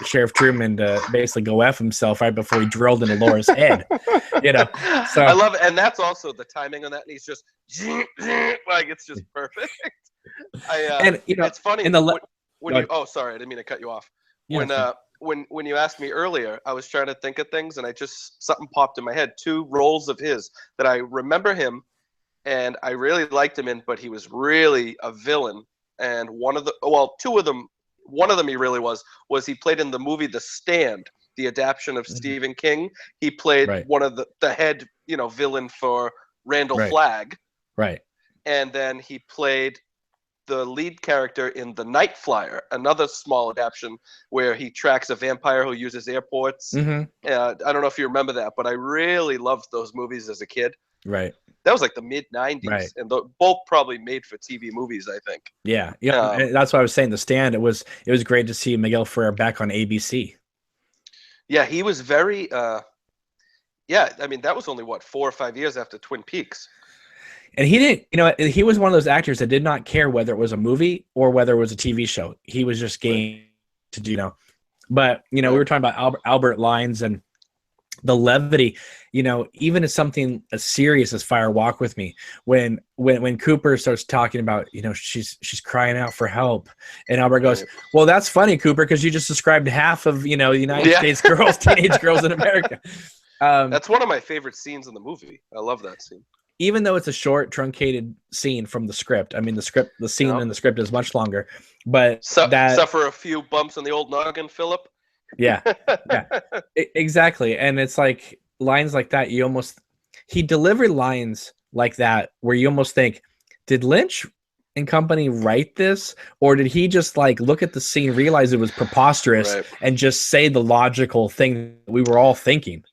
Sheriff Truman to basically go F himself right before he drilled into Laura's head, So I love it. And that's also the timing on that. And he's just like, it's just perfect. and, It's funny in the when you, oh, sorry, I didn't mean to cut you off. yeah, When you asked me earlier, I was trying to think of things and something popped in my head. 2 roles of his that I remember him and I really liked him in, but he was really a villain. And two of them, one of them he really was he played in the movie The Stand, the adaptation of Stephen King. He played one of the head, villain for Randall Flagg. Right. And then he played the lead character in The Night Flyer, another small adaptation where he tracks a vampire who uses airports. I don't know if you remember that, but I really loved those movies as a kid. Right. That was like the mid 90s, and both probably made for TV movies, I think. Yeah. That's what I was saying. The Stand. It was great to see Miguel Ferrer back on ABC. Yeah, he was very. I mean, that was only 4 or 5 years after Twin Peaks. And he didn't, he was one of those actors that did not care whether it was a movie or whether it was a TV show. He was just game to do, But, we were talking about Albert Lines and the levity, even as something as serious as Fire Walk With Me, when Cooper starts talking about, she's crying out for help. And Albert goes, well, that's funny, Cooper, because you just described half of, the United States girls, teenage girls in America. That's one of my favorite scenes in the movie. I love that scene. Even though it's a short, truncated scene from the script. I mean, the scene in the script is much longer, but suffer a few bumps on the old noggin, Philip. Yeah, exactly. And it's like lines like that. He delivered lines like that where you almost think, did Lynch and company write this, or did he just like look at the scene, realize it was preposterous, and just say the logical thing we were all thinking?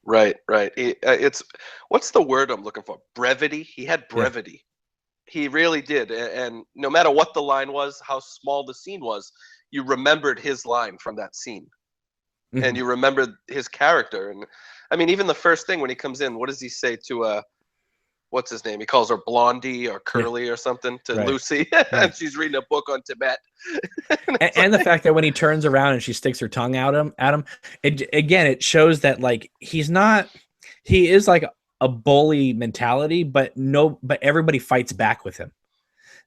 Right. It's what's the word I'm looking for? Brevity. He had brevity. Yeah. He really did. And no matter what the line was, how small the scene was, you remembered his line from that scene, and you remembered his character. And I mean, even the first thing when he comes in, what does he say to what's his name? He calls her Blondie or Curly or something to Lucy, and she's reading a book on Tibet. and the fact that when he turns around and she sticks her tongue out at him, it shows that like he is like a bully mentality, but everybody fights back with him.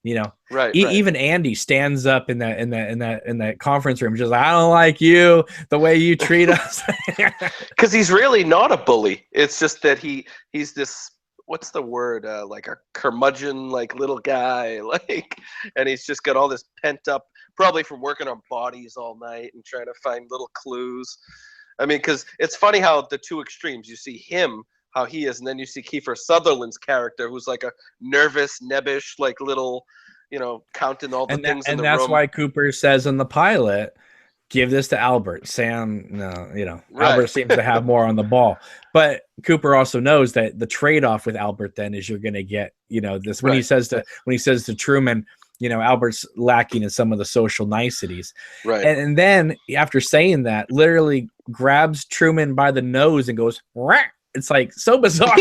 Even Andy stands up in that conference room, just like, I don't like you, the way you treat us. Because he's really not a bully. It's just that he's this. What's the word? Like a curmudgeon, like little guy, and he's just got all this pent up, probably from working on bodies all night and trying to find little clues. I mean, because it's funny how the two extremes. You see him, how he is, and then you see Kiefer Sutherland's character, who's like a nervous, nebbish, like little, counting all the things in the room. And that's why Cooper says in the pilot, give this to Albert. Sam, no, Albert seems to have more on the ball. But Cooper also knows that the trade-off with Albert then is you're going to get, this when he says to Truman, Albert's lacking in some of the social niceties. Right. And then after saying that, literally grabs Truman by the nose and goes, Rah! It's like so bizarre.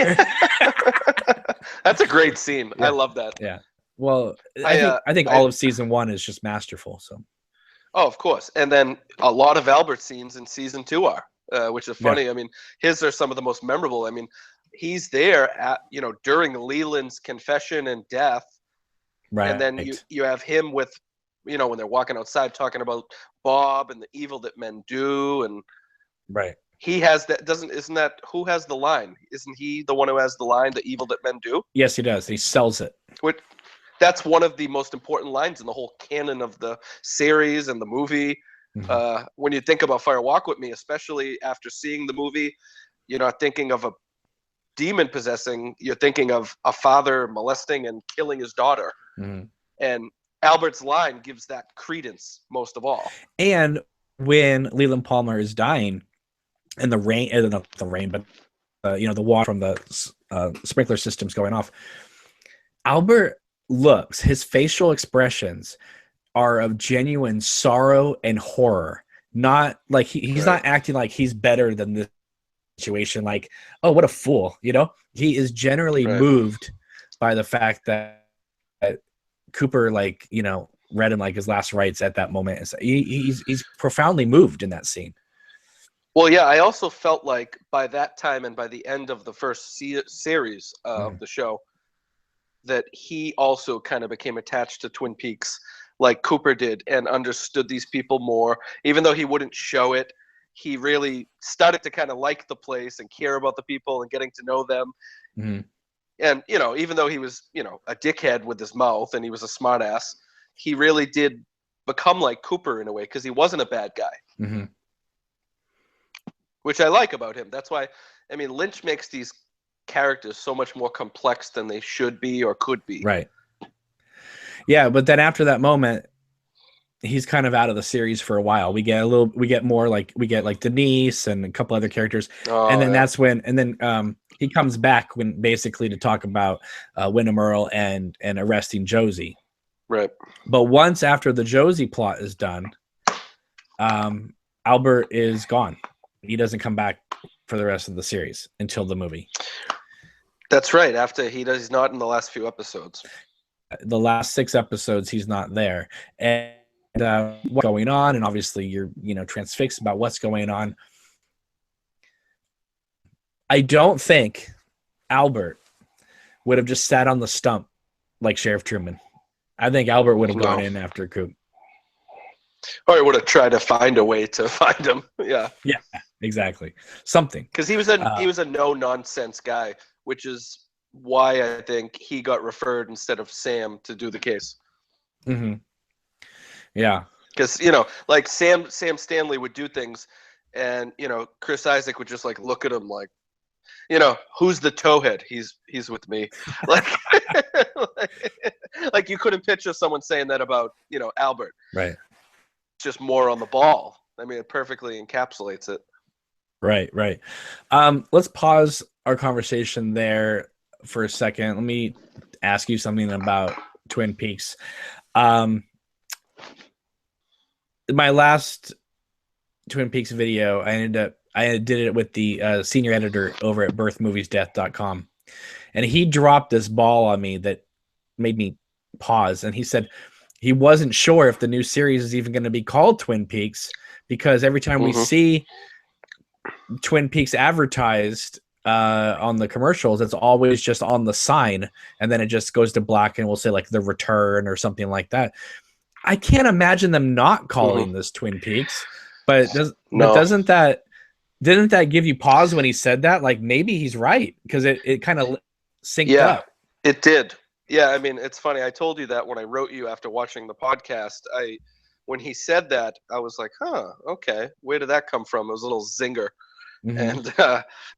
That's a great scene. Yeah. I love that. Yeah. Well, I think all of season 1 is just masterful. So. Oh, of course. And then a lot of Albert scenes in season 2 are, which is funny. Yeah. I mean, his are some of the most memorable. I mean, he's there at, during Leland's confession and death. Right. And then you have him with, when they're walking outside talking about Bob and the evil that men do. And right. He has that, who has the line? Isn't he the one who has the line, the evil that men do? Yes, he does. He sells it. That's one of the most important lines in the whole canon of the series and the movie. Mm-hmm. When you think about Fire Walk With Me, especially after seeing the movie, you're not thinking of a demon possessing, you're thinking of a father molesting and killing his daughter. Mm-hmm. And Albert's line gives that credence most of all. And when Leland Palmer is dying and the rain, not the rain, but the water from the sprinkler system's going off, Albert looks, his facial expressions are of genuine sorrow and horror. Not like he's not acting like he's better than this situation. Like, oh, what a fool, He is generally moved by the fact that Cooper, like, read him like his last rites at that moment. So he's profoundly moved in that scene. Well, yeah, I also felt like by that time and by the end of the first series of the show, that he also kind of became attached to Twin Peaks like Cooper did and understood these people more. Even though he wouldn't show it, he really started to kind of like the place and care about the people and getting to know them. Mm-hmm. And, even though he was, a dickhead with his mouth and he was a smartass, he really did become like Cooper in a way because he wasn't a bad guy. Mm-hmm. Which I like about him. That's why, Lynch makes these characters so much more complex than they should be or could be. Right. Yeah, but then after that moment, he's kind of out of the series for a while. We get like Denise and a couple other characters. And then that's when, he comes back when basically to talk about Wyndham Earle and arresting Josie. Right. But once after the Josie plot is done, Albert is gone. He doesn't come back for the rest of the series until the movie. That's right. After he's not in the last few episodes. The last 6 episodes, he's not there. And what's going on, and obviously you're transfixed about what's going on. I don't think Albert would have just sat on the stump like Sheriff Truman. I think Albert would have gone in after Coop. Or he would have tried to find a way to find him. Yeah. Yeah, exactly. Something. Because he was a no nonsense guy, which is why I think he got referred instead of Sam to do the case. Mm-hmm. Yeah. Because like Sam Stanley would do things, and Chris Isaac would just like look at him like, who's the towhead? He's with me. Like, like you couldn't picture someone saying that about Albert. Right. Just more on the ball. It perfectly encapsulates it. Right. Let's pause our conversation there for a second. Let me ask you something about Twin Peaks. My last Twin Peaks video, I did it with the senior editor over at birthmoviesdeath.com. And he dropped this ball on me that made me pause. And he said he wasn't sure if the new series is even going to be called Twin Peaks, because every time we see Twin Peaks advertised on the commercials, it's always just on the sign, and then it just goes to black and we'll say like The Return or something like that. I can't imagine them not calling this Twin Peaks, but didn't that give you pause when he said that? Like, maybe he's right, because it kind of synced up. It did. Yeah, it's funny. I told you that when I wrote you after watching the podcast. When he said that, I was like, huh, okay. Where did that come from? It was a little zinger. And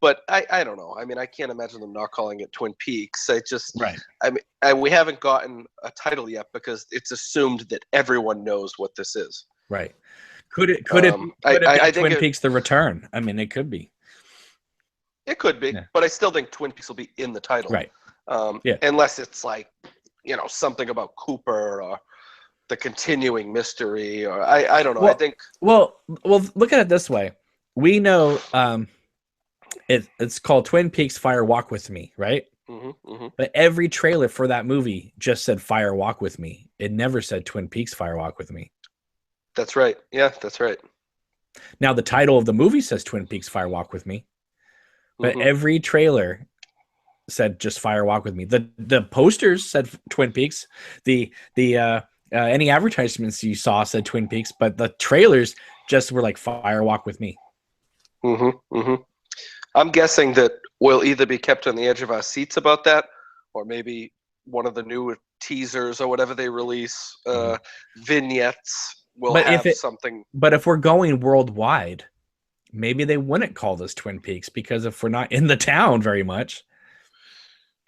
but I don't know. I can't imagine them not calling it Twin Peaks. We haven't gotten a title yet because it's assumed that everyone knows what this is. Right. Could it be Twin Peaks: The Return? It could be. It could be, but I still think Twin Peaks will be in the title. Right. Unless it's like, something about Cooper or the continuing mystery, or I don't know. Well, I think. Well, look at it this way. We know it's called Twin Peaks: Fire Walk with Me, right? But every trailer for that movie just said Fire Walk with Me. It never said Twin Peaks: Fire Walk with Me. That's right. Yeah, that's right. Now the title of the movie says Twin Peaks: Fire Walk with Me, but every trailer said just Fire Walk with Me. The posters said Twin Peaks. The any advertisements you saw said Twin Peaks, but the trailers just were like Fire Walk with Me. I'm guessing that we'll either be kept on the edge of our seats about that, or maybe one of the new teasers or whatever they release, vignettes will have something. But if we're going worldwide, maybe they wouldn't call this Twin Peaks, because if we're not in the town very much.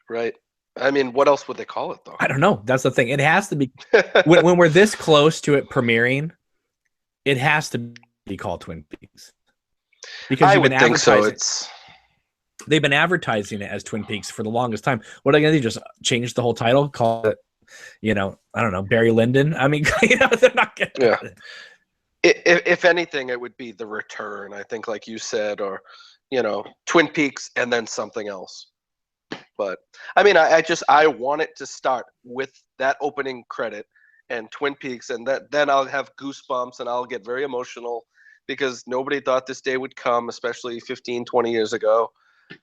Right. What else would they call it, though? I don't know. That's the thing. It has to be when we're this close to it premiering, it has to be called Twin Peaks. Because I would think so. They've been advertising it as Twin Peaks for the longest time. What are they going to do? Just change the whole title? Call it, I don't know, Barry Lyndon? They're not getting it. If anything, it would be The Return, I think, like you said, or, Twin Peaks and then something else. But I mean, I want it to start with that opening credit and Twin Peaks, and then I'll have goosebumps and I'll get very emotional because nobody thought this day would come, especially 15, 20 years ago.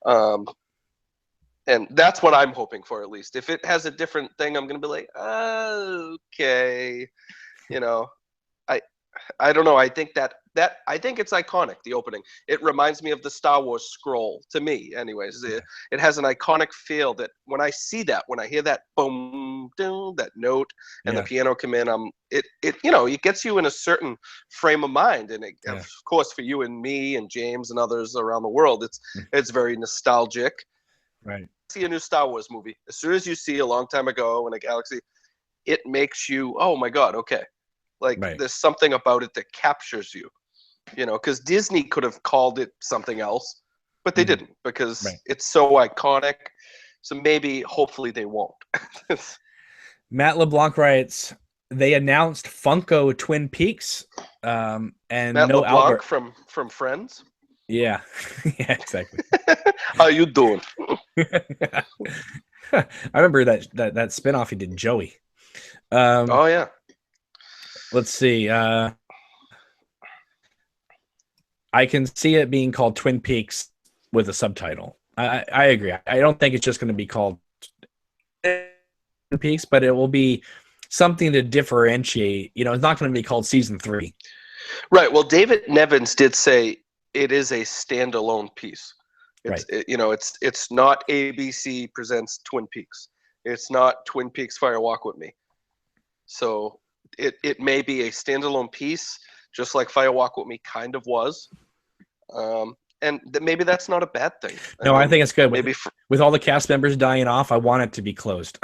And that's what I'm hoping for, at least. If it has a different thing, I'm going to be like, okay, you know, I don't know. I think I think it's iconic, the opening. It reminds me of the Star Wars scroll, to me, anyways. It has an iconic feel that when I see that, when I hear that boom, doom, that note, and the piano come in, it gets you in a certain frame of mind. And of course, for you and me and James and others around the world, it's very nostalgic. Right. See a new Star Wars movie. As soon as you see a long time ago in a galaxy, it makes you, oh my God, okay. Like there's something about it that captures you, because Disney could have called it something else, but they didn't because it's so iconic. So maybe, hopefully they won't. Matt LeBlanc writes, they announced Funko Twin Peaks and Matt no LeBlanc Albert. from Friends? Yeah. Yeah, exactly. How you doing? I remember that spinoff he did, Joey. Oh, yeah. Let's see. I can see it being called Twin Peaks with a subtitle. I agree. I don't think it's just going to be called Twin Peaks, but it will be something to differentiate. It's not going to be called Season 3. Right. Well, David Nevins did say it is a standalone piece. It's, it's not ABC presents Twin Peaks. It's not Twin Peaks Fire Walk with Me. So it may be a standalone piece, just like Fire Walk with Me kind of was. And maybe that's not a bad thing. I think it's good. With all the cast members dying off, I want it to be closed.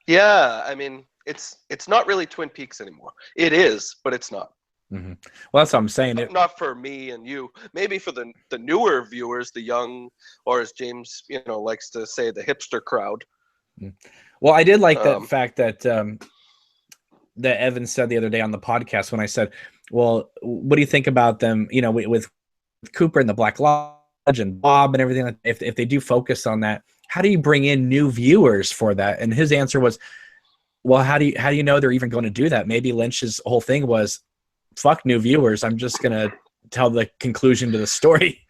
Yeah, I mean, it's not really Twin Peaks anymore. It is, but it's not. Mm-hmm. Well, that's what I'm saying. Not for me and you. Maybe for the newer viewers, the young, or as James likes to say, the hipster crowd. Well, I did like that fact that that Evan said the other day on the podcast when I said, well, what do you think about them, with Cooper and the Black Lodge and Bob and everything? If they do focus on that, how do you bring in new viewers for that? And his answer was, well, how do you know they're even going to do that? Maybe Lynch's whole thing was, fuck new viewers. I'm just going to tell the conclusion to the story.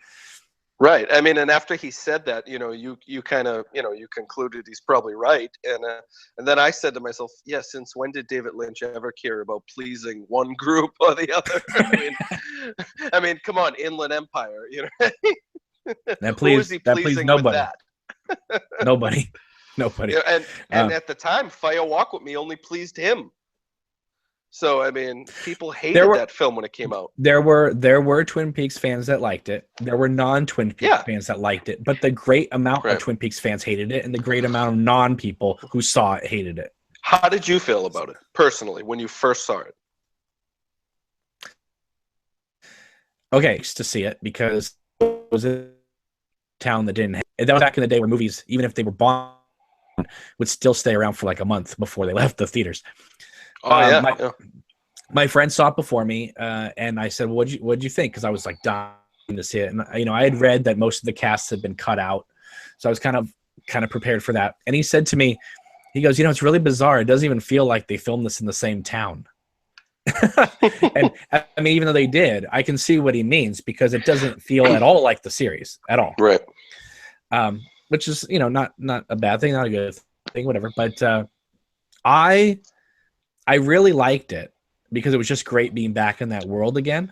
Right. I mean, and after he said that, you kind of, you concluded he's probably right. And then I said to myself, yeah, since when did David Lynch ever care about pleasing one group or the other? I mean, come on, Inland Empire, That pleased nobody. With that? Nobody. And at the time, Fire Walk with Me only pleased him. So, I mean, people hated that film when it came out. There were Twin Peaks fans that liked it. There were non-Twin Peaks fans that liked it. But the great amount of Twin Peaks fans hated it, and the great amount of non-people who saw it hated it. How did you feel about it, personally, when you first saw it? Okay, to see it, because it was a town that didn't have it. That was back in the day where movies, even if they were bought, would still stay around for like a month before they left the theaters. My friend saw it before me, and I said, well, what'd you think? Because I was like dying to see it, and I had read that most of the cast had been cut out, so I was kind of prepared for that. And he said to me, he goes, it's really bizarre. It doesn't even feel like they filmed this in the same town. And I mean, even though they did, I can see what he means, because it doesn't feel at all like the series at all. Right. Which is not a bad thing, not a good thing, whatever. But I really liked it because it was just great being back in that world again.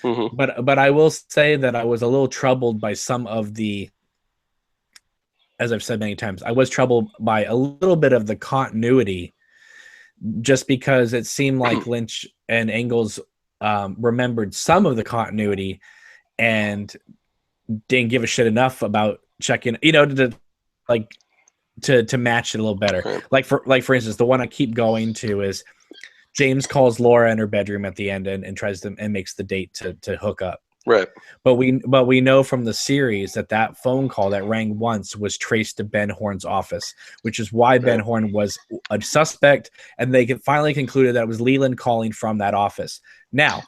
Mm-hmm. But I will say that I was a little troubled by some of the, as I've said many times, I was troubled by a little bit of the continuity, just because it seemed like Lynch and Engels remembered some of the continuity and didn't give a shit enough about checking, to match it a little better. Right. Like for instance, the one I keep going to is James calls Laura in her bedroom at the end and tries to and makes the date to hook up. Right. But we know from the series that phone call that rang once was traced to Ben Horn's office, which is why Ben Horn was a suspect, and they finally concluded that it was Leland calling from that office. Now,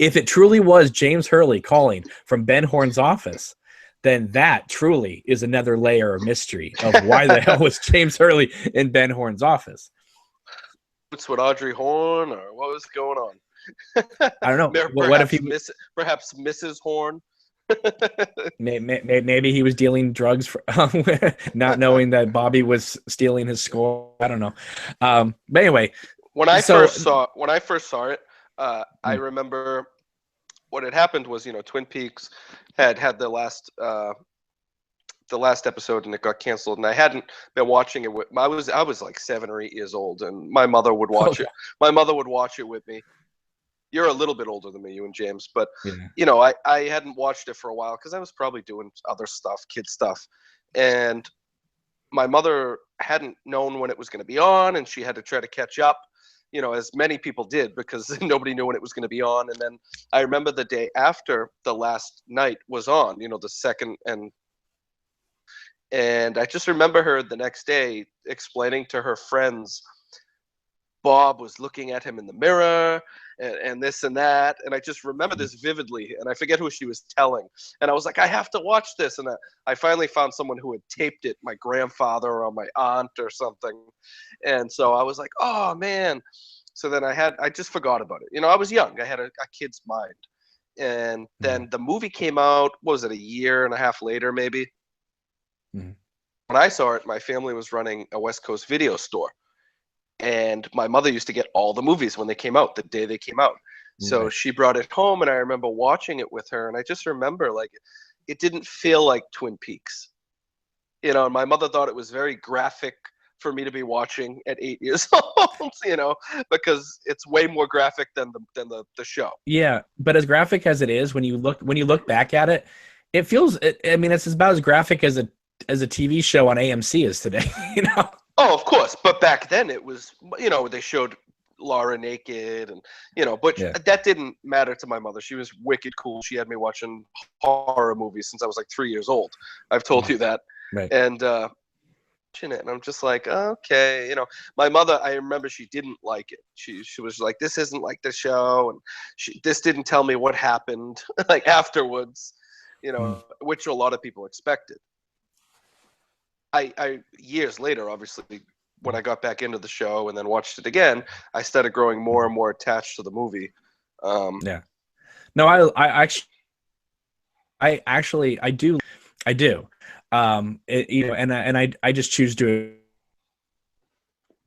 if it truly was James Hurley calling from Ben Horn's office, then that truly is another layer of mystery of why the hell was James Hurley in Ben Horne's office. It's with Audrey Horne, or what was going on? I don't know. Perhaps, perhaps Mrs. Horne. Maybe he was dealing drugs, not knowing that Bobby was stealing his score. I don't know. But anyway, when I first saw it, I remember what had happened was, Twin Peaks had the last episode, and it got canceled, and I hadn't been watching it with. I was like 7 or 8 years old, and my mother would watch it. My mother would watch it with me. You're a little bit older than me, you and James, but I hadn't watched it for a while because I was probably doing other stuff, kid stuff, and my mother hadn't known when it was going to be on, and she had to try to catch up, as many people did, because nobody knew when it was going to be on. And then I remember the day after the last night was on, the second, and I just remember her the next day explaining to her friends, Bob was looking at him in the mirror, and this and that. And I just remember this vividly, and I forget who she was telling. And I was like, I have to watch this. And I finally found someone who had taped it, my grandfather or my aunt or something. And so I was like, oh man. So then I just forgot about it. I was young. I had a kid's mind. And then the movie came out, what was it, a year and a half later maybe? When I saw it, my family was running a West Coast video store. And my mother used to get all the movies when they came out, the day they came out. So she brought it home, and I remember watching it with her. And I just remember, like, it didn't feel like Twin Peaks. And my mother thought it was very graphic for me to be watching at 8 years old, because it's way more graphic than the show. Yeah, but as graphic as it is, when you look back at it, it feels. It's about as graphic as a TV show on AMC is today. Oh, of course. But back then it was, they showed Laura naked, and, but that didn't matter to my mother. She was wicked cool. She had me watching horror movies since I was like 3 years old. I've told you that. Right. And and I'm just like, okay. My mother, I remember she didn't like it. She was like, this isn't like the show. And this didn't tell me what happened like afterwards, which a lot of people expected. I years later, obviously, when I got back into the show and then watched it again, I started growing more and more attached to the movie. No, I do. I just choose to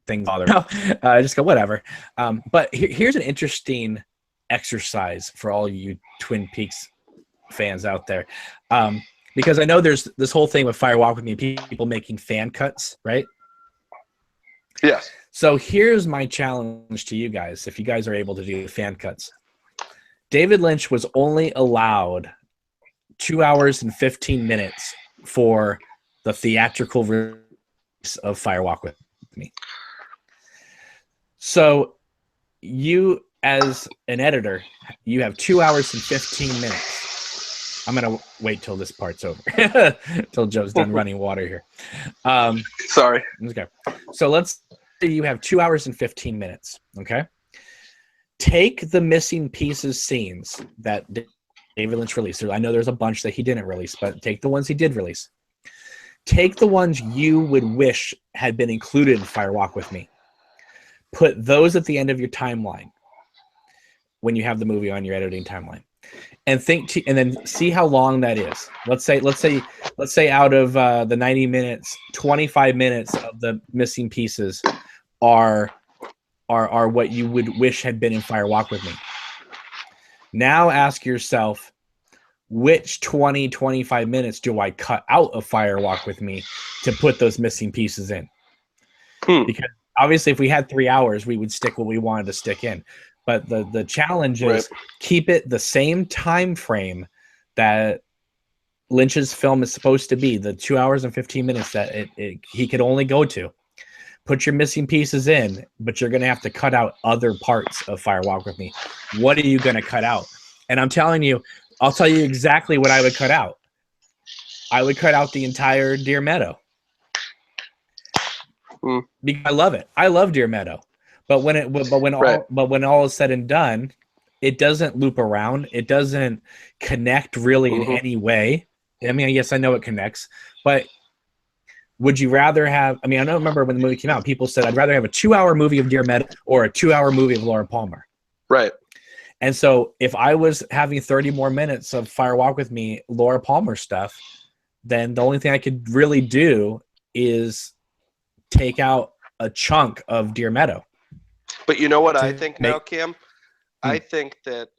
things bother. I just go whatever. But here's an interesting exercise for all you Twin Peaks fans out there. Because I know there's this whole thing with Fire Walk with Me, people making fan cuts, right? Yes. So here's my challenge to you guys, if you guys are able to do fan cuts. David Lynch was only allowed 2 hours and 15 minutes for the theatrical release of Fire Walk with Me. So you, as an editor, you have 2 hours and 15 minutes. I'm going to wait till this part's over, till Joe's done running water here. Sorry. Okay. So let's say you have 2 hours and 15 minutes, okay? Take the missing pieces scenes that David Lynch released. I know there's a bunch that he didn't release, but take the ones he did release. Take the ones you would wish had been included in Fire Walk with Me. Put those at the end of your timeline when you have the movie on your editing timeline. And and then see how long that is. Let's say out of the 90 minutes, 25 minutes of the missing pieces are what you would wish had been in Fire Walk with Me. Now ask yourself, which 25 minutes do I cut out of Fire Walk with Me to put those missing pieces in? Because obviously if we had 3 hours, we would stick what we wanted to stick in. But the challenge is keep it the same time frame that Lynch's film is supposed to be, the 2 hours and 15 minutes that he could only go to. Put your missing pieces in, but you're going to have to cut out other parts of Fire Walk with Me. What are you going to cut out? And I'm telling you, I'll tell you exactly what I would cut out. I would cut out the entire Deer Meadow. Because I love it. I love Deer Meadow. But when all is said and done, it doesn't loop around. It doesn't connect really in any way I mean, yes, I know it connects, but would you rather have? I mean, I don't remember when the movie came out. People said I'd rather have a 2-hour movie of Dear Meadow or a 2-hour movie of Laura Palmer. Right. And so, if I was having 30 more minutes of Fire Walk with Me, Laura Palmer stuff, then the only thing I could really do is take out a chunk of Dear Meadow. But you know what I think now, Cam? Hmm. I think that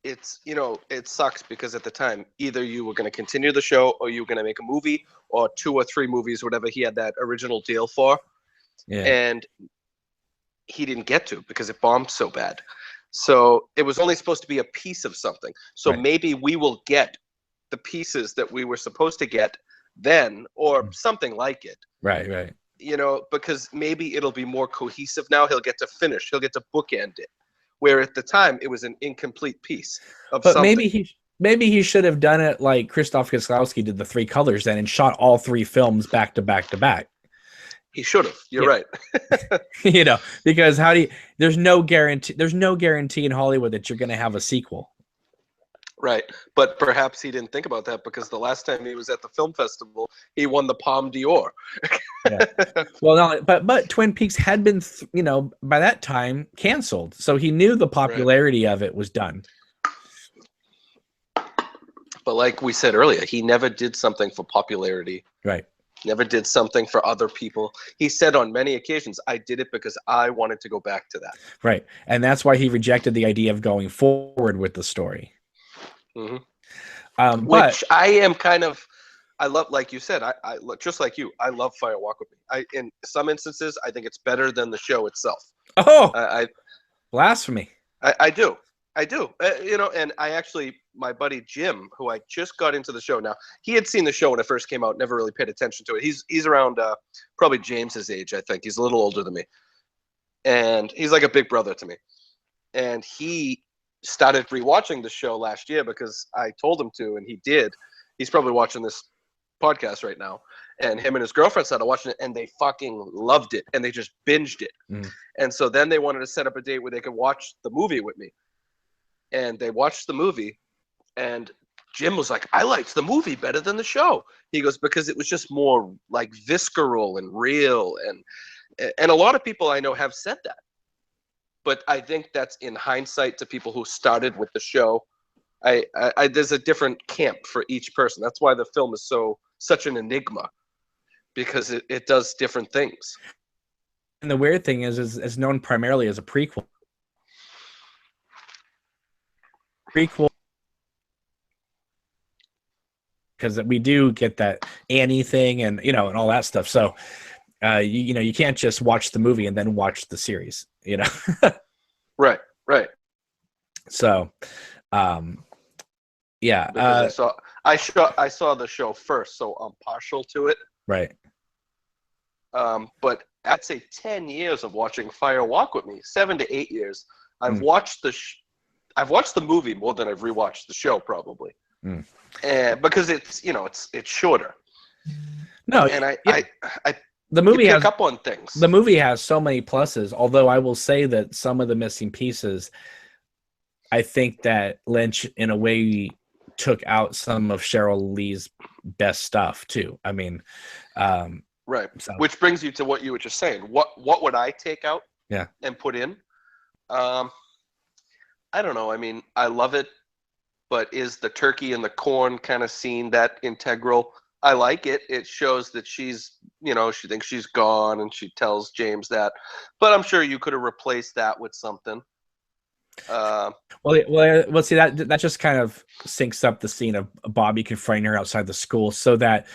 it's, it sucks because at the time, either you were going to continue the show or you were going to make a movie or 2 or 3 movies, whatever he had that original deal for. Yeah. And he didn't get to because it bombed so bad. So it was only supposed to be a piece of something. So Right. maybe we will get the pieces that we were supposed to get then or something like it. Right. Because maybe it'll be more cohesive now. He'll get to finish. He'll get to bookend it. Where at the time it was an incomplete piece of But something. maybe he should have done it like Krzysztof Kieslowski did the 3 colors then and shot all 3 films back to back to back. He should have. You're right. Because there's no guarantee in Hollywood that you're going to have a sequel. Right. But perhaps he didn't think about that because the last time he was at the film festival, he won the Palme d'Or. Yeah. Well, no, but Twin Peaks had been, by that time canceled. So he knew the popularity of it was done. But like we said earlier, he never did something for popularity. Right. Never did something for other people. He said on many occasions, I did it because I wanted to go back to that. Right. And that's why he rejected the idea of going forward with the story. Mm-hmm. Which I am I love, like you said, I just like you, I love Fire Walk with Me. In some instances, I think it's better than the show itself. Oh, blasphemy. I do. And I actually, my buddy Jim, who I just got into the show now, he had seen the show when it first came out, never really paid attention to it. He's around probably James's age, I think. He's a little older than me. And he's like a big brother to me. And he started rewatching the show last year because I told him to, and he did. He's probably watching this podcast right now. And him and his girlfriend started watching it, and they fucking loved it, and they just binged it. And so then they wanted to set up a date where they could watch the movie with me. And they watched the movie, and Jim was like, I liked the movie better than the show. He goes, because it was just more like visceral and real. And a lot of people I know have said that. But I think that's in hindsight to people who started with the show. There's a different camp for each person. That's why the film is such an enigma, because it does different things. And the weird thing is it's known primarily as a prequel. Because we do get that Annie thing and and all that stuff. So you can't just watch the movie and then watch the series. Right. So yeah. Because I saw the show first, so I'm partial to it. Right. But I'd say 10 years of watching Fire Walk with Me, 7 to 8 years. I've watched the movie more than I've rewatched the show, probably. Because it's shorter. No, and the movie pick has up on things. The movie has so many pluses. Although I will say that some of the missing pieces, I think that Lynch, in a way, took out some of Cheryl Lee's best stuff too. I mean, right. So. Which brings you to what you were just saying. What would I take out? Yeah. And put in? I don't know. I mean, I love it, but is the turkey and the corn kind of scene that integral? I like it. It shows that she's, she thinks she's gone, and she tells James that. But I'm sure you could have replaced that with something. Well, see, that just kind of syncs up the scene of Bobby confronting her outside the school, so that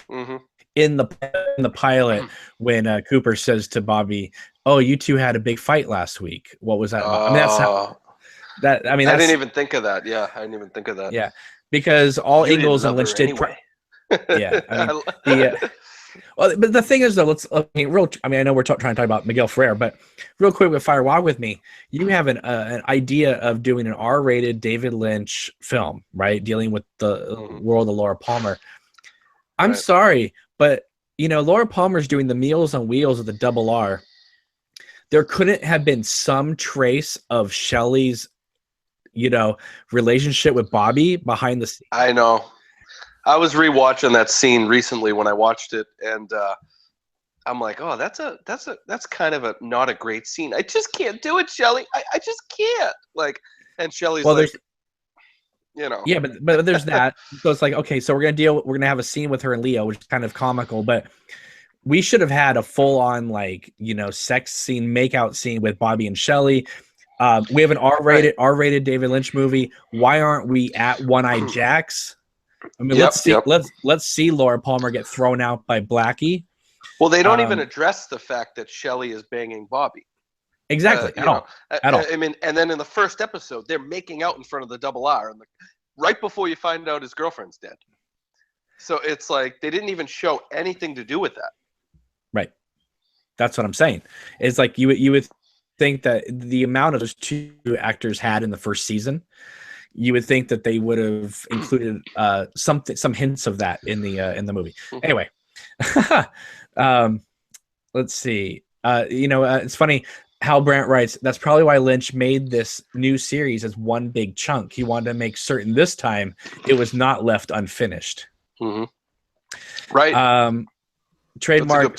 in the pilot, when Cooper says to Bobby, "Oh, you two had a big fight last week. What was that about?" I mean, that's how. I didn't even think of that. Yeah, I didn't even think of that. Yeah, because all Ingalls and Lynch did. Anyway. Yeah, I mean, well, but the thing is, though, I know we're trying to talk about Miguel Ferrer, but real quick with Fire Walk with Me, you have an idea of doing an R-rated David Lynch film, right? Dealing with the world of Laura Palmer. I'm sorry, but Laura Palmer's doing the Meals on Wheels of the Double R. There couldn't have been some trace of Shelley's, relationship with Bobby behind the scenes. I know. I was rewatching that scene recently when I watched it, and I'm like, oh, that's kind of a not a great scene. I just can't do it, Shelley. I just can't. Like, and Shelley's Well, like, there's . but there's that. So it's like, okay, so we're gonna have a scene with her and Leo, which is kind of comical, but we should have had a full on like, sex scene, makeout scene with Bobby and Shelley. We have an R-rated David Lynch movie. Why aren't we at One Eye Jacks? I mean, let's see Laura Palmer get thrown out by Blackie. Well, they don't even address the fact that Shelley is banging Bobby. Exactly. At all. I mean, and then in the first episode, they're making out in front of the double R, and right before you find out his girlfriend's dead. So it's like they didn't even show anything to do with that. Right. That's what I'm saying. It's like you would think that the amount of those two actors had in the first season, you would think that they would have included some hints of that in the movie. Anyway, let's see. It's funny. Hal Brandt writes, that's probably why Lynch made this new series as one big chunk. He wanted to make certain this time it was not left unfinished. Mm-hmm. Right. Trademark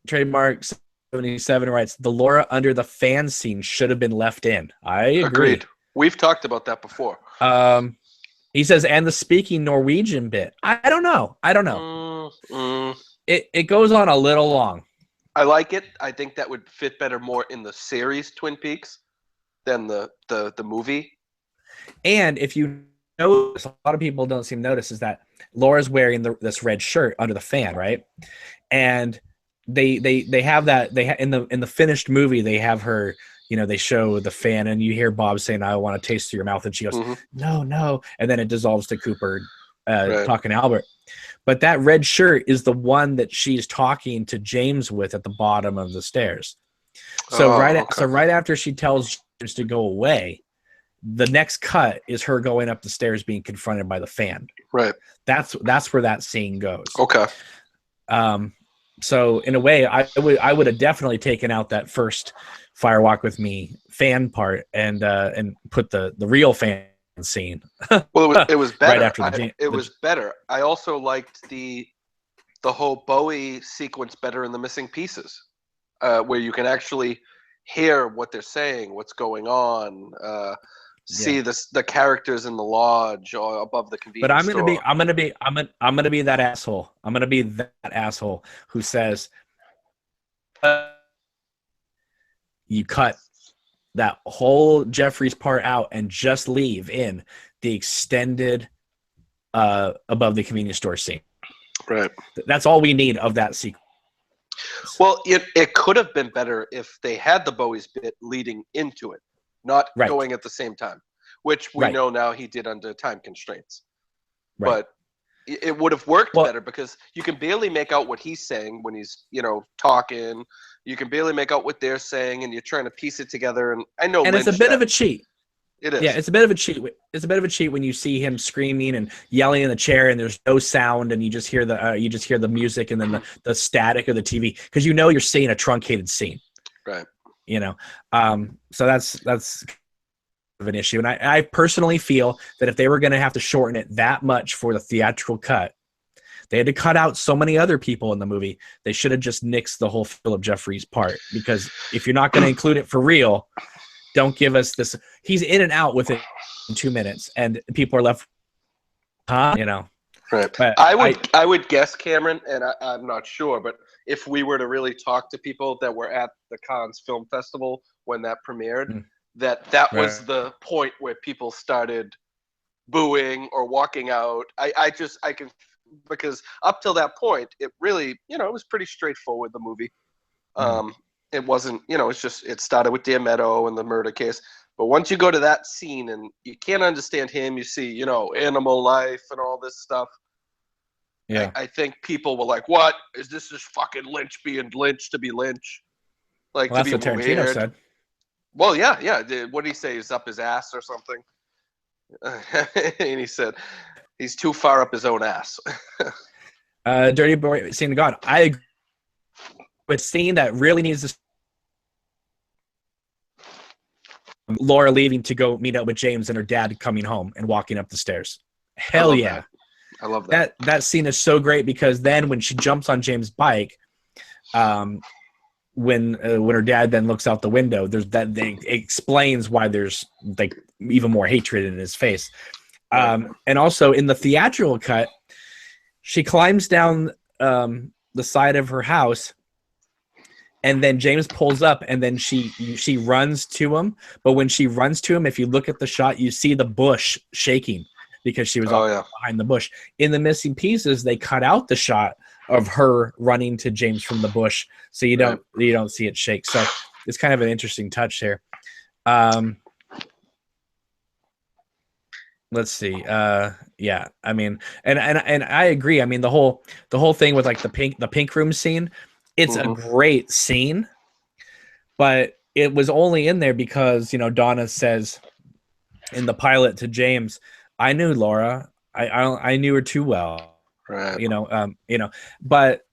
77 writes, the Laura under the fan scene should have been left in. I agree. Agreed. We've talked about that before. He says, and the speaking Norwegian bit. I don't know. It goes on a little long. I like it. I think that would fit better more in the series Twin Peaks than the movie. And if you notice, a lot of people don't seem to notice, is that Laura's wearing this red shirt under the fan, right? And they have that in the finished movie, they have her, they show the fan and you hear Bob saying, I want to taste your mouth, and she goes, no, and then it dissolves to Cooper talking to Albert. But that red shirt is the one that she's talking to James with at the bottom of the stairs. So right after she tells James to go away, the next cut is her going up the stairs being confronted by the fan. Right. That's where that scene goes. Okay. So in a way, I would have definitely taken out that first Firewalk with Me fan part and put the real fan scene. Well, it was better. Right after it was better. I also liked the whole Bowie sequence better in The Missing Pieces, where you can actually hear what they're saying, what's going on, see the characters in the lodge or above the convenience store. But I'm gonna be that asshole. I'm gonna be that asshole who says you cut that whole Jeffries part out and just leave in the extended above the convenience store scene. Right. That's all we need of that sequence. Well, it could have been better if they had the Bowie's bit leading into it, not going at the same time, which we know now he did under time constraints. Right. But it would have worked better because you can barely make out what he's saying when he's, talking. You can barely make out what they're saying, and you're trying to piece it together. And I know, and it's a bit of a cheat. It is. Yeah, it's a bit of a cheat. It's a bit of a cheat when you see him screaming and yelling in the chair, and there's no sound, and you just hear the music and then the static of the TV, because you're seeing a truncated scene. Right. So that's of an issue, and I personally feel that if they were going to have to shorten it that much for the theatrical cut, they had to cut out so many other people in the movie. They should have just nixed the whole Philip Jeffries part, because if you're not going to include it for real, don't give us this. He's in and out with it in 2 minutes, and people are left, Right. But I would guess, Cameron, and I'm not sure, but if we were to really talk to people that were at the Cannes Film Festival when that premiered, that was the point where people started booing or walking out. I can, because up till that point, it really, it was pretty straightforward, the movie. It wasn't, it's just, it started with Dear Meadow and the murder case. But once you go to that scene and you can't understand him, you see, animal life and all this stuff. Yeah. I think people were like, what? Is this just fucking Lynch being Lynch to be Lynch? Like, well, to that's be what weird. Tarantino said. Well, yeah. What did he say? He's up his ass or something? And he said, he's too far up his own ass. Dirty Boy, Scene of God. I agree with scene that really needs to. Laura leaving to go meet up with James and her dad coming home and walking up the stairs. Hell yeah. I love that. That scene is so great because then when she jumps on James' bike, when her dad then looks out the window, it explains why there's like even more hatred in his face. And also in the theatrical cut, she climbs down the side of her house, and then James pulls up, and then she runs to him. But when she runs to him, if you look at the shot, you see the bush shaking because she was behind the bush. In the missing pieces, they cut out the shot of her running to James from the bush, so you don't see it shake. So it's kind of an interesting touch here. Let's see. Yeah, I mean, and I agree. I mean, the whole thing with like the pink room scene, it's a great scene, but it was only in there because, you know, Donna says in the pilot to James, "I knew Laura. I knew her too well." Right. You know, but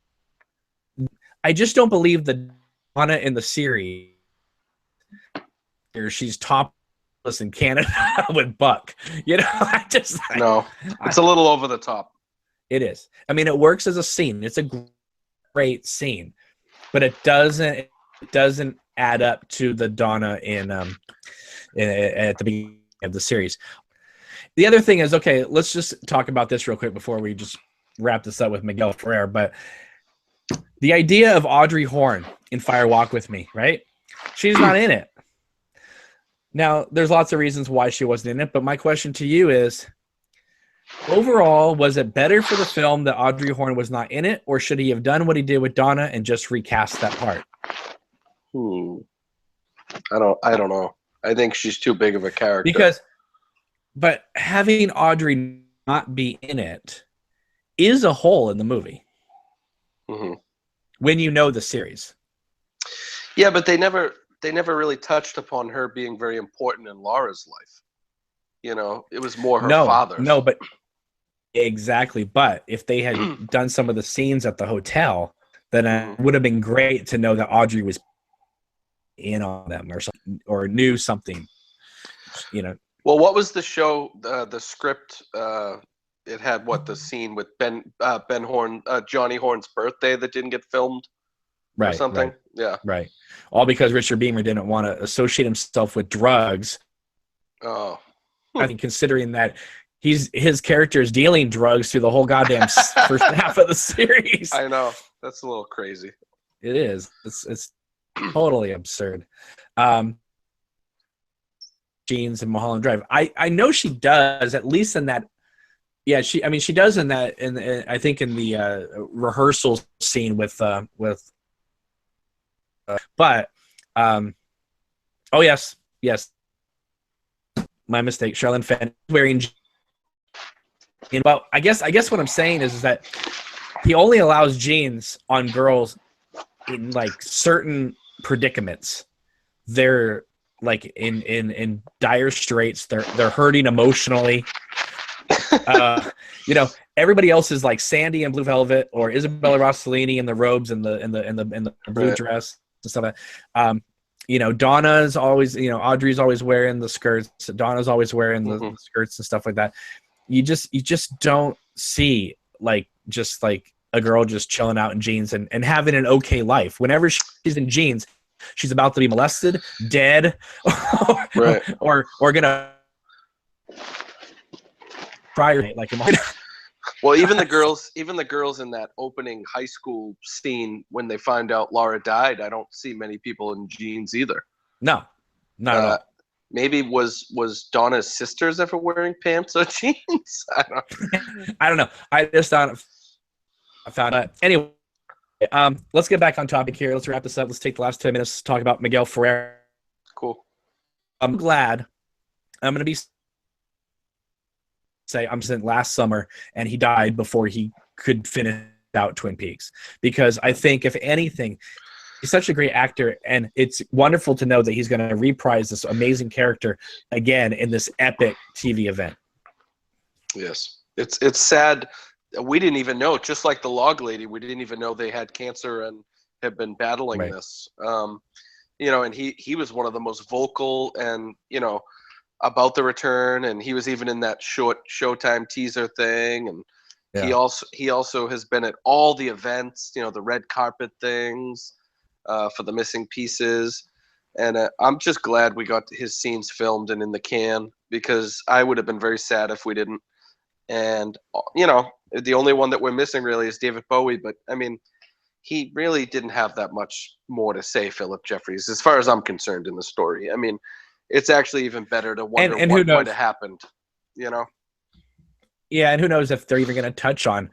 I just don't believe that Donna in the series, she's topless in Canada with Buck. You know, no, it's a little over the top. It is. I mean, it works as a scene. It's a great scene, but it doesn't add up to the Donna at the beginning of the series. The other thing is, okay, let's just talk about this real quick before we just wrap this up with Miguel Ferrer. But the idea of Audrey Horne in Fire Walk with Me, right? She's not in it. Now, there's lots of reasons why she wasn't in it, but my question to you is, overall, was it better for the film that Audrey Horne was not in it, or should he have done what he did with Donna and just recast that part? I don't know. I think she's too big of a character. But having Audrey not be in it is a hole in the movie. When you know the series. Yeah, but they never really touched upon her being very important in Laura's life. You know, it was more her father's. No, but exactly. But if they had done some of the scenes at the hotel, then it would have been great to know that Audrey was in on them or something, or knew something. You know. Well, what was the show? The script. It had the scene with Ben Horne, Johnny Horne's birthday that didn't get filmed, or something. Right. Yeah. Right. All because Richard Beamer didn't want to associate himself with drugs. Oh. I think considering that his character is dealing drugs through the whole goddamn first half of the series. I know. That's a little crazy. It is. It's totally absurd. Jeans and Mulholland Drive. I know she does, at least in that. Yeah, she does in that. I think in the rehearsal scene with. But oh yes, my mistake. Charlene Fenn wearing. Well, I guess what I'm saying is that he only allows jeans on girls in like certain predicaments. They're like in dire straits. They're hurting emotionally. You know, everybody else is like Sandy in Blue Velvet or Isabella Rossellini in the robes and the blue dress and stuff like that. You know, Donna's always, you know, Audrey's always wearing the skirts. Donna's always wearing the skirts and stuff like that. You just don't see like a girl just chilling out in jeans and having an okay life. Whenever she's in jeans, she's about to be molested, dead, or gonna prior like. Well, even the girls in that opening high school scene when they find out Laura died, I don't see many people in jeans either. No, not at all. Maybe was Donna's sisters ever wearing pants or jeans? I don't know. I just found out. Anyway, let's get back on topic here. Let's wrap this up. Let's take the last 10 minutes to talk about Miguel Ferrer. Cool. I'm glad. I'm going to say I'm sent last summer, and he died before he could finish out Twin Peaks, because I think if anything, he's such a great actor, and it's wonderful to know that he's going to reprise this amazing character again in this epic TV event. Yes, it's sad. We didn't even know, just like the log lady, we didn't even know they had cancer and have been battling this. You know, and he was one of the most vocal and, you know, about the return, and he was even in that short Showtime teaser thing, and Yeah. He also has been at all the events, you know, the red carpet things for the missing pieces. And I'm just glad we got his scenes filmed and in the can, because I would have been very sad if we didn't. And, you know, the only one that we're missing really is David Bowie. But, I mean, he really didn't have that much more to say, Philip Jeffries, as far as I'm concerned in the story. I mean, it's actually even better to wonder And what might have happened, you know? Yeah, and who knows if they're even going to touch on.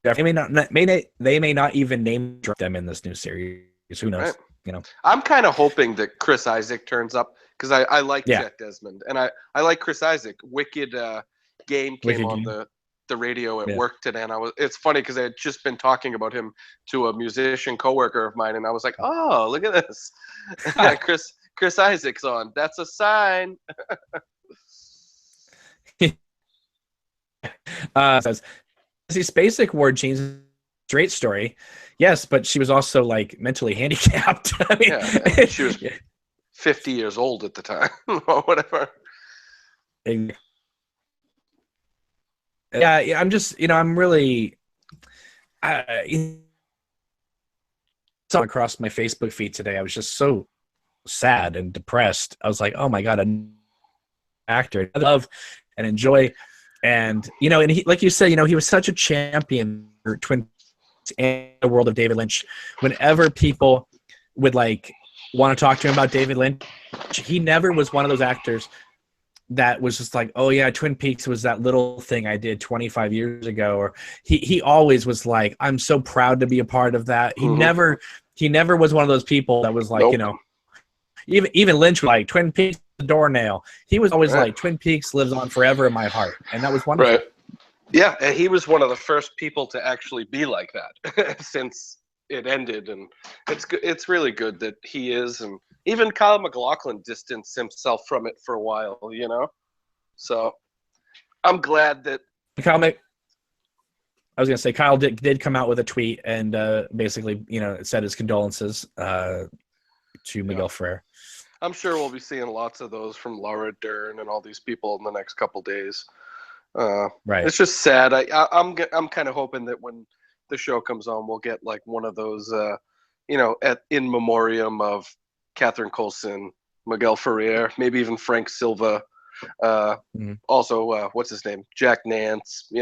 They may not even name drop them in this new series. Who knows? Right. You know, I'm kind of hoping that Chris Isaac turns up, because I like Yeah. Chet Desmond, and I like Chris Isaac. Wicked Game came Wicked on Game. the radio at Yeah. work today, and it's funny because I had just been talking about him to a musician coworker of mine, and I was like, oh, look at this. Chris Isaac's on. That's a sign. Says Spacek wore jeans. Straight story, yes, but she was also like mentally handicapped. I mean, Yeah, she was 50 years old at the time, or whatever. Yeah, I'm just, I'm really, saw across my Facebook feed today. I was just so sad and depressed. I was like, oh my god, an actor I love and enjoy, and and he, like you said, he was such a champion for Twin and the world of David Lynch. Whenever people would like want to talk to him about David Lynch, he never was one of those actors that was just like, oh yeah, Twin Peaks was that little thing I did 25 years ago. Or he always was like, I'm so proud to be a part of that. He never was one of those people that was like, Nope. even Lynch was like, Twin Peaks the doornail. He was always like, Twin Peaks lives on forever in my heart. And that was wonderful. Right. Yeah, and he was one of the first people to actually be like that since it ended, and it's really good that he is, and even Kyle MacLachlan distanced himself from it for a while, So I'm glad that I was gonna say Kyle did come out with a tweet and basically said his condolences to Miguel Ferrer. I'm sure we'll be seeing lots of those from Laura Dern and all these people in the next couple days. Right. It's just sad. I'm kind of hoping that when the show comes on, we'll get like one of those, in memoriam of Catherine Coulson, Miguel Ferrer, maybe even Frank Silva. Also, what's his name? Jack Nance.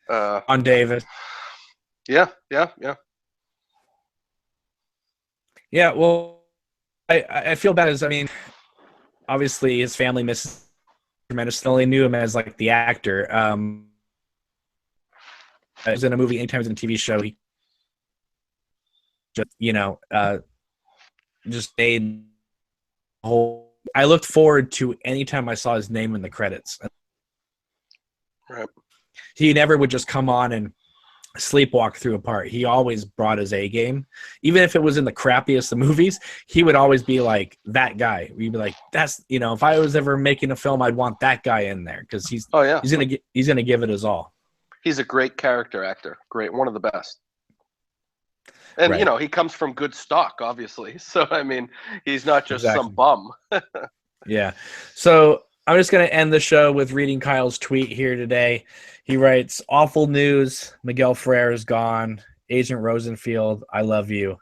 On David. Yeah. Yeah. Well, I feel bad as obviously his family misses. Tremendously only knew him as like the actor. He was in a movie, anytime he was in a TV show, he just made whole. I looked forward to anytime I saw his name in the credits. Right. He never would just come on and sleepwalk through a part. He always brought his A game. Even if it was in the crappiest of movies, he would always be like that guy. We'd be like, that's if I was ever making a film, I'd want that guy in there because he's gonna give it his all. He's a great character actor. Great, one of the best. And he comes from good stock, obviously. So he's not just some bum. Yeah. So I'm just going to end the show with reading Kyle's tweet here today. He writes, awful news. Miguel Ferrer is gone. Agent Rosenfield, I love you.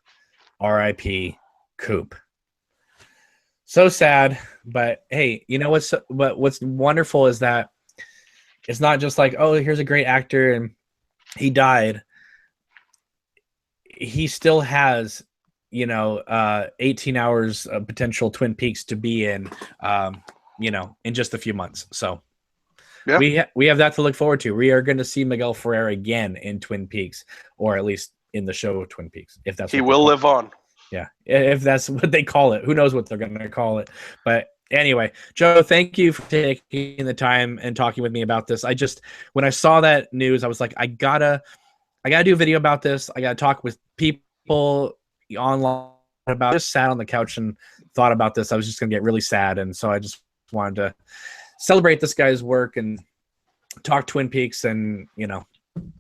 R.I.P. Coop. So sad, but hey, what's wonderful is that it's not just like, oh, here's a great actor and he died. He still has, 18 hours of potential Twin Peaks to be in, in just a few months. So we have that to look forward to. We are going to see Miguel Ferrer again in Twin Peaks, or at least in the show of Twin Peaks, if that's he will live on. Yeah, if that's what they call it. Who knows what they're going to call it? But anyway, Joe, thank you for taking the time and talking with me about this. When I saw that news, I was like, I gotta do a video about this. I gotta talk with people online about it. I just sat on the couch and thought about this. I was just gonna get really sad, and so I just wanted to celebrate this guy's work and talk Twin Peaks and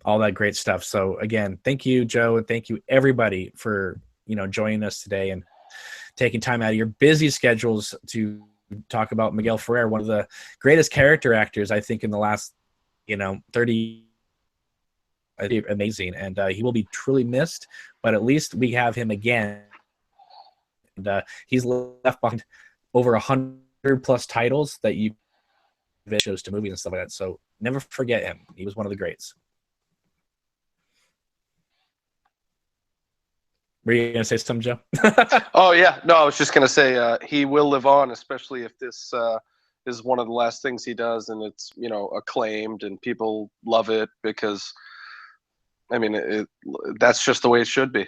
all that great stuff. So again, thank you, Joe, and thank you everybody for joining us today and taking time out of your busy schedules to talk about Miguel Ferrer, one of the greatest character actors I think in the last 30, amazing, and he will be truly missed, but at least we have him again. And he's left behind over 100+ titles that you shows to movies and stuff like that, so never forget him. He was one of the greats. Were you going to say something, Joe? Oh, yeah. No, I was just going to say he will live on, especially if this is one of the last things he does and it's, acclaimed and people love it because, I mean, that's just the way it should be.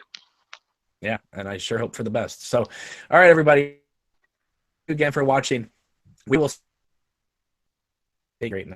Yeah, and I sure hope for the best. So, all right, everybody. Again for watching. We will stay great now.